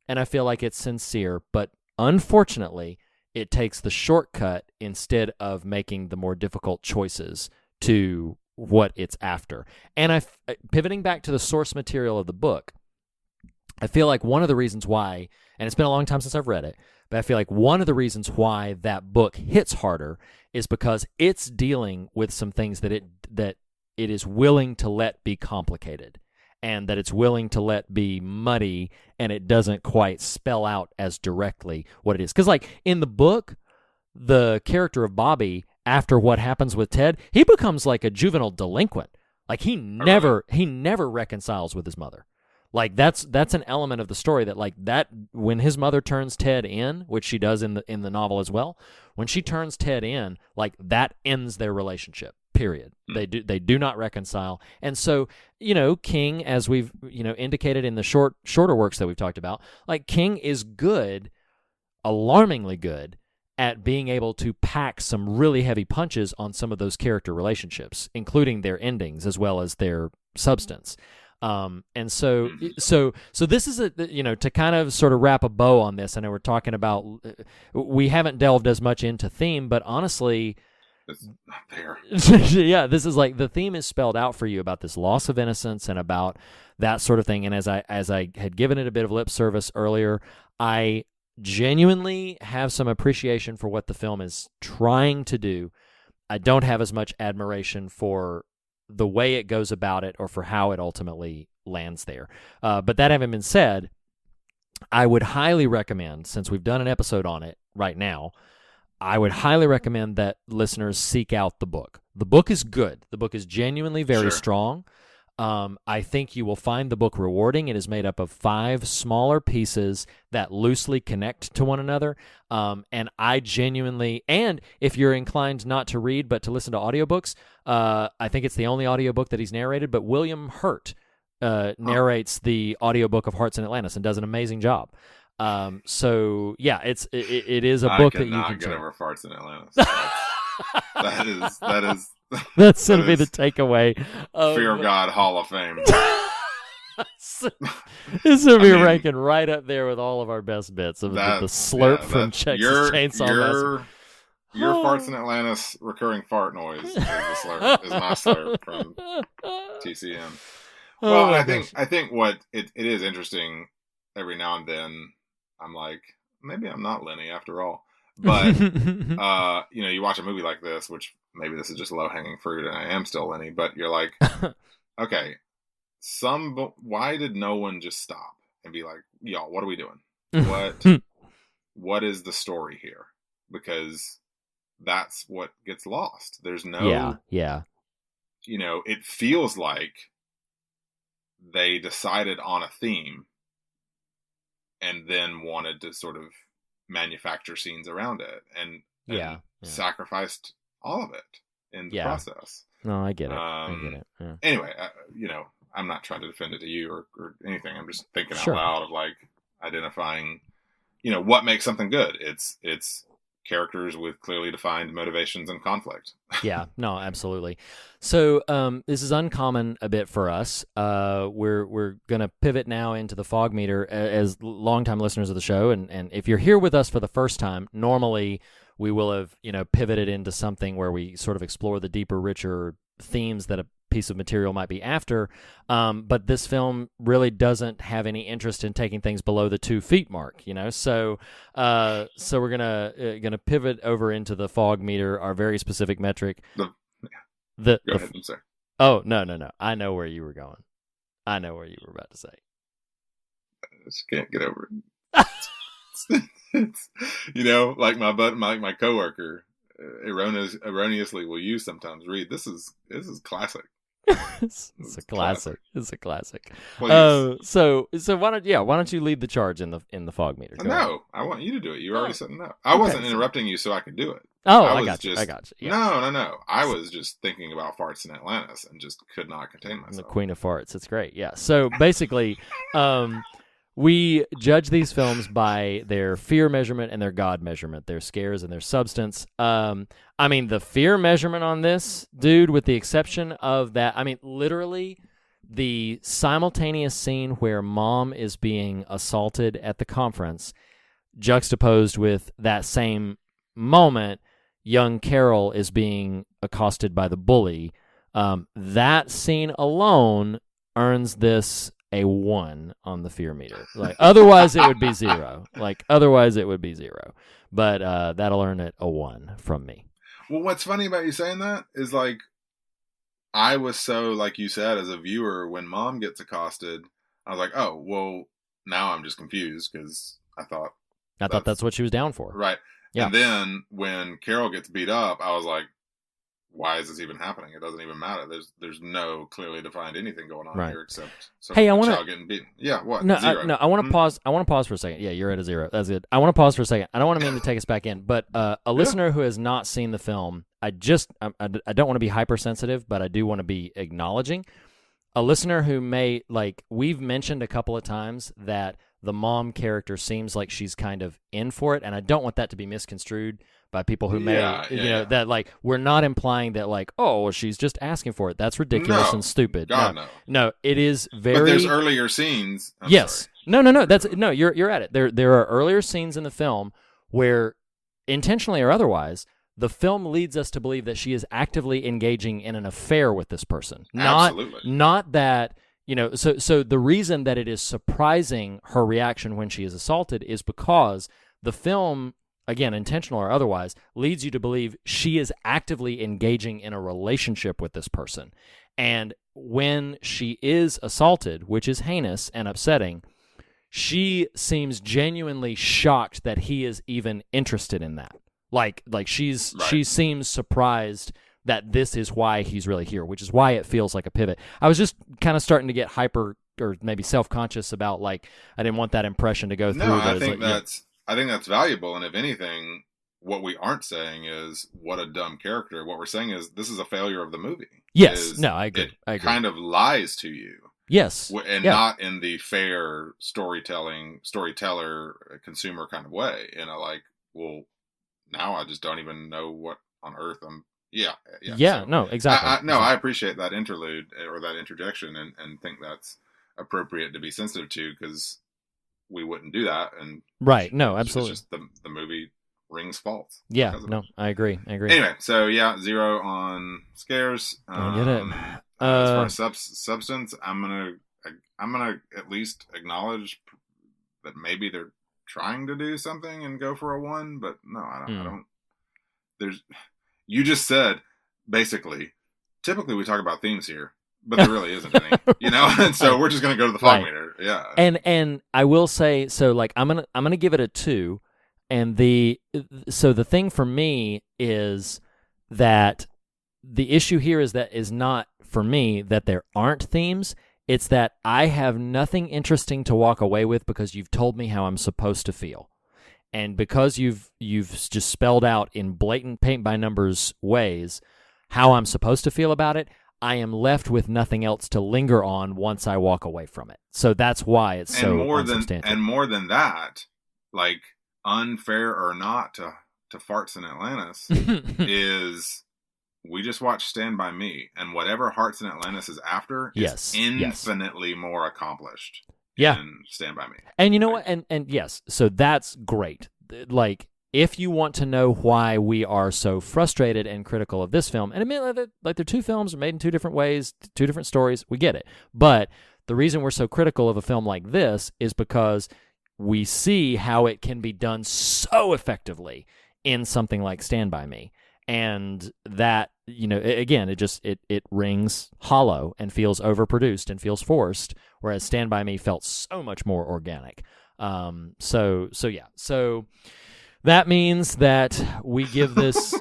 and I feel like it's sincere, but unfortunately, it takes the shortcut instead of making the more difficult choices to what it's after. And pivoting back to the source material of the book, I feel like one of the reasons why, and it's been a long time since I've read it, but I feel like one of the reasons why that book hits harder is because it's dealing with some things that it is willing to let be complicated, and that it's willing to let be muddy, and it doesn't quite spell out as directly what it is. Because, like, in the book, the character of Bobby, after what happens with Ted, he becomes like a juvenile delinquent. Like, he never reconciles with his mother. Like, that's an element of the story that, like, that when his mother turns Ted in, which she does in the novel as well, when she turns Ted in, like, that ends their relationship. Period. They do not reconcile. And so, King, as we've, indicated in the shorter works that we've talked about, like, King is good, alarmingly good, at being able to pack some really heavy punches on some of those character relationships, including their endings as well as their substance. And so this is to kind of sort of wrap a bow on this. I know we're talking about, we haven't delved as much into theme, but honestly, it's not there. Yeah, this is like, the theme is spelled out for you about this loss of innocence and about that sort of thing. And as I had given it a bit of lip service earlier, I genuinely have some appreciation for what the film is trying to do. I don't have as much admiration for the way it goes about it or for how it ultimately lands there. But that having been said, I would highly recommend, since we've done an episode on it right now, I would highly recommend that listeners seek out the book. The book is good. The book is genuinely very strong. I think you will find the book rewarding. It is made up of 5 smaller pieces that loosely connect to one another. And I genuinely, and if you're inclined not to read but to listen to audiobooks, I think it's the only audiobook that he's narrated, but William Hurt narrates the audiobook of Hearts in Atlantis and does an amazing job. So yeah, it is a book that you can get check. over farts in Atlantis. That is That's going to be the takeaway. Fear of God Hall of Fame. This will be ranking right up there with all of our best bits of the slurp from Texas Chainsaw Massacre. Your farts in Atlantis recurring fart noise is my slurp from TCM. Well, I think what it is interesting every now and then. I'm like, maybe I'm not Lenny after all. But you watch a movie like this, which maybe this is just low hanging fruit, and I am still Lenny. But you're like, okay, why did no one just stop and be like, y'all, what are we doing? What is the story here? Because that's what gets lost. There's no, it feels like they decided on a theme and then wanted to sort of manufacture scenes around it and sacrificed all of it in the process. No, I get it. I get it. Yeah. Anyway, I'm not trying to defend it to you or anything. I'm just thinking out loud of like identifying, what makes something good. It's characters with clearly defined motivations and conflict. Yeah, no, absolutely. So this is uncommon a bit for us. We're going to pivot now into the fog meter as longtime listeners of the show. And if you're here with us for the first time, normally we will have, pivoted into something where we sort of explore the deeper, richer themes that a piece of material might be after. But this film really doesn't have any interest in taking things below the 2 feet mark, So we're gonna pivot over into the fog meter, our very specific metric. Go ahead, I'm sorry. Oh, no. I know where you were going. I know where you were about to say. I just can't get over it. It's, like my coworker erroneously will use sometimes. Read, this is classic. It's a classic. It's a classic. So why don't you lead the charge in the fog meter? No, I want you to do it. You're already setting up. I wasn't interrupting you so I could do it. Oh, I got you. Yeah. No. I was just thinking about farts in Atlantis and just could not contain myself. The Queen of Farts. It's great. Yeah. So basically, we judge these films by their fear measurement and their God measurement, their scares and their substance. The fear measurement on this, dude, with the exception of that, literally the simultaneous scene where mom is being assaulted at the conference, juxtaposed with that same moment, young Carol is being accosted by the bully. That scene alone earns this a 1 on the fear meter. Otherwise it would be 0. But that'll earn it a 1 from me. Well, what's funny about you saying that is I was so, like you said, as a viewer, when mom gets accosted, I was like, oh, well, now I'm just confused because I thought that's what she was down for. Right. Yeah. And then when Carol gets beat up, I was like, why is this even happening? It doesn't even matter. There's no clearly defined anything going on here except some child getting beaten. Yeah, what? No, 0. I want to pause. I want to pause for a second. Yeah, you're at a 0. That's good. I want to pause for a second. I don't want to mean to take us back in, but a listener who has not seen the film, I don't want to be hypersensitive, but I do want to be acknowledging a listener who may we've mentioned a couple of times that the mom character seems like she's kind of in for it, and I don't want that to be misconstrued by people who may, that we're not implying that she's just asking for it. That's ridiculous and stupid. God, no, it is very. But there's earlier scenes. Yes. No. You're at it. There are earlier scenes in the film where, intentionally or otherwise, the film leads us to believe that she is actively engaging in an affair with this person. Absolutely. Not that. So the reason that it is surprising her reaction when she is assaulted is because the film, again, intentional or otherwise, leads you to believe she is actively engaging in a relationship with this person. And when she is assaulted, which is heinous and upsetting, she seems genuinely shocked that he is even interested in that. She seems surprised that this is why he's really here, which is why it feels like a pivot. I was just kind of starting to get hyper or maybe self-conscious about I didn't want that impression to go through. I think that's valuable. And if anything, what we aren't saying is what a dumb character. What we're saying is this is a failure of the movie. Yes. No, I agree. It kind of lies to you. Yes. And not in the fair storyteller, consumer kind of way. Like, well, now I just don't even know what on earth I'm. Yeah. Yeah. So, no, exactly. I appreciate that interlude or that interjection, and think that's appropriate to be sensitive to, because we wouldn't do that. And right. No, absolutely. It's just the movie rings false. Yeah. No, I agree. Anyway, so 0 on scares. I get it. As far as substance, I'm gonna at least acknowledge that maybe they're trying to do something and go for a 1, but no, I don't. You just said, basically, typically we talk about themes here, but there really isn't any, and so we're just going to go to the fog meter. Yeah. And I will say, so like, I'm going to give it a 2. And the thing for me is that the issue here is not for me that there aren't themes. It's that I have nothing interesting to walk away with because you've told me how I'm supposed to feel. And because you've just spelled out in blatant paint-by-numbers ways how I'm supposed to feel about it, I am left with nothing else to linger on once I walk away from it. So that's why it's so unsubstantial. And more than that, like, unfair or not to Farts in Atlantis is we just watched Stand By Me, and whatever Hearts in Atlantis is after is infinitely more accomplished. And Stand By Me. And you know what? And yes, so that's great. Like, if you want to know why we are so frustrated and critical of this film, and admit like they're 2 films made in 2 different ways, 2 different stories, we get it. But the reason we're so critical of a film like this is because we see how it can be done so effectively in something like Stand By Me. And that, again, it rings hollow and feels overproduced and feels forced, whereas Stand By Me felt so much more organic. So that means that we give this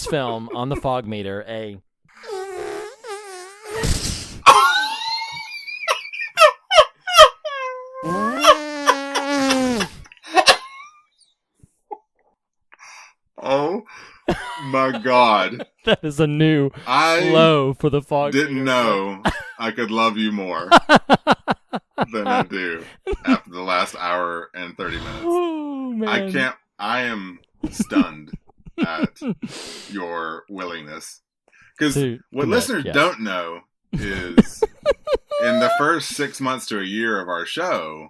film on the fog meter a Oh my God. That is a new low for the fog. Didn't know I could love you more than I do after the last hour and 30 minutes. Oh, man. I am stunned at your willingness. Because what listeners don't know is in the first 6 months to a year of our show,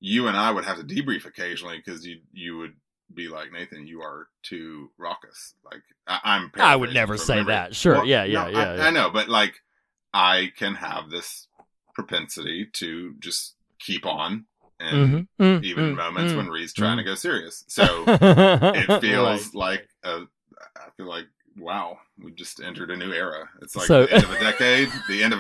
you and I would have to debrief occasionally because you would be like, Nathan, you are too raucous. Like, I would never say that. Sure. Well, I know, but like, I can have this propensity to just keep on, and even in moments when Reed's trying to go serious. So it feels like I feel like, wow, we just entered a new era. It's like the end of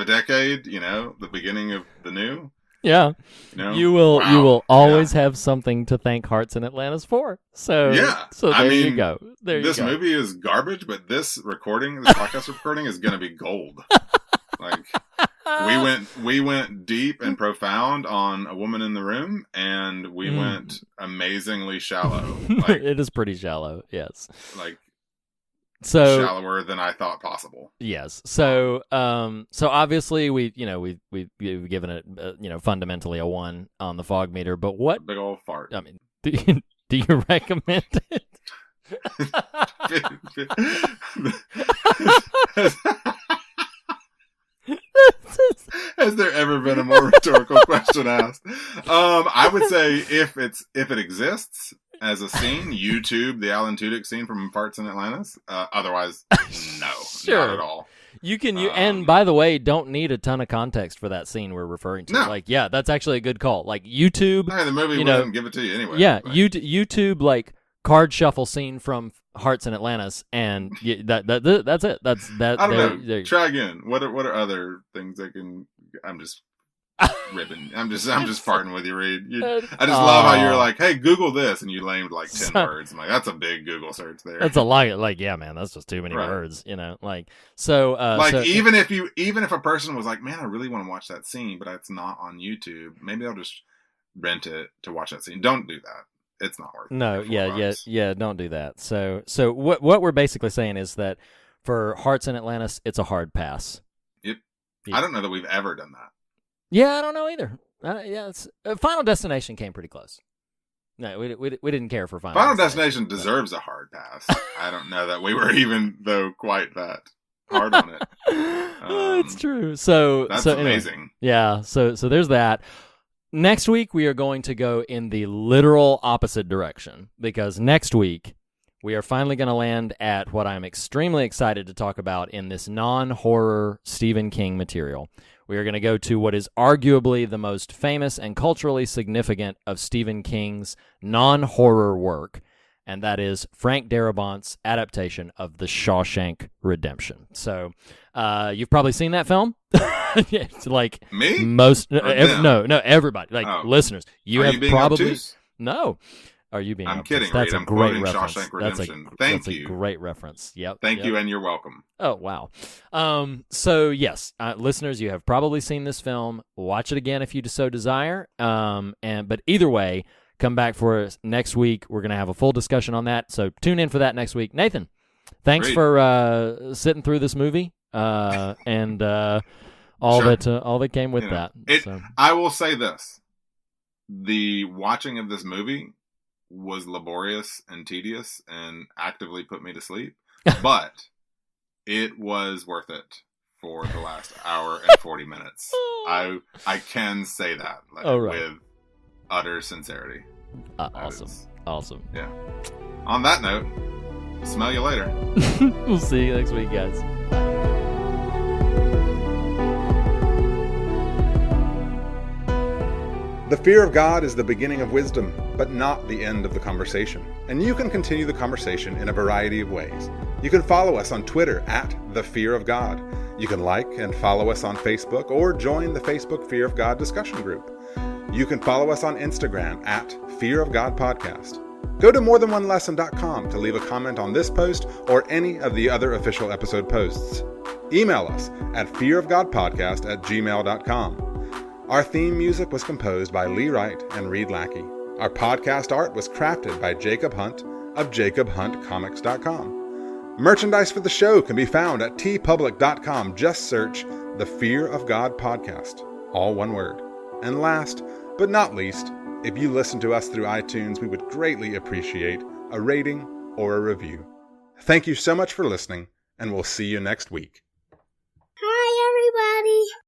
a decade, the beginning of the new. Yeah, you will always have something to thank Hearts in Atlantis for. So there you go. This movie is garbage, but this podcast recording is going to be gold. Like, we went deep and profound on A Woman in the Room, and we went amazingly shallow. Like, it is pretty shallow, yes. Like, so shallower than I thought possible. Yes. So obviously we've given it fundamentally a 1 on the fog meter. But what big old fart? I mean, do you recommend it? Has there ever been a more rhetorical question asked? I would say if it exists as a scene, YouTube the Alan Tudyk scene from Farts in Atlantis. Otherwise, no, sure. Not at all. You can, and by the way, don't need a ton of context for that scene we're referring to. No. Like, yeah, that's actually a good call. Like, YouTube. No, the movie wouldn't give it to you anyway. Yeah, YouTube, like, card shuffle scene from Hearts in Atlantis, and that's it. That's that. I don't know. Try again. What are other things that can? I'm just ribbing. I'm just farting with you, Reed. I just love how you're like, hey, Google this, and you named like 10 words. I'm like, that's a big Google search there. That's a lot. Like, yeah, man, that's just too many words. Like, so. Even if a person was like, man, I really want to watch that scene, but it's not on YouTube. Maybe I'll just rent it to watch that scene. Don't do that. It's not worth it. No, yeah, don't do that. So what we're basically saying is that for Hearts in Atlantis, it's a hard pass. Yep. I don't know that we've ever done that. Yeah, I don't know either. Final Destination came pretty close. No, we didn't care for Final Destination deserves a hard pass. I don't know that we were even, though, quite that hard on it. It's true. So that's amazing. Anyway, yeah. So there's that. Next week we are going to go in the literal opposite direction, because next week we are finally going to land at what I'm extremely excited to talk about in this non-horror Stephen King material. We are going to go to what is arguably the most famous and culturally significant of Stephen King's non-horror work, and that is Frank Darabont's adaptation of The Shawshank Redemption. So, you've probably seen that film. It's like me? Most everybody, like listeners. You Are have you probably obtuse? No. Are you being? I'm kidding. That's Reed. a great quoting reference. Shawshank Redemption. Thank you. That's a great reference. Yep. Thank you, and you're welcome. Oh, wow. So yes, listeners, you have probably seen this film. Watch it again if you so desire. But either way, come back for us next week. We're gonna have a full discussion on that. So tune in for that next week. Nathan, thanks for sitting through this movie and all that came with that. I will say this: the watching of this movie was laborious and tedious and actively put me to sleep, but it was worth it for the last hour and 40 minutes. I can say that with utter sincerity. Awesome. Yeah. On that note, smell you later. We'll see you next week, guys. Bye. The fear of God is the beginning of wisdom, but not the end of the conversation. And you can continue the conversation in a variety of ways. You can follow us on Twitter at The Fear of God. You can like and follow us on Facebook or join the Facebook Fear of God discussion group. You can follow us on Instagram at Fear of God Podcast. Go to morethanonelesson.com to leave a comment on this post or any of the other official episode posts. Email us at fearofgodpodcast@gmail.com. Our theme music was composed by Lee Wright and Reed Lackey. Our podcast art was crafted by Jacob Hunt of jacobhuntcomics.com. Merchandise for the show can be found at tpublic.com. Just search The Fear of God Podcast, all one word. And last but not least, if you listen to us through iTunes, we would greatly appreciate a rating or a review. Thank you so much for listening, and we'll see you next week. Hi, everybody.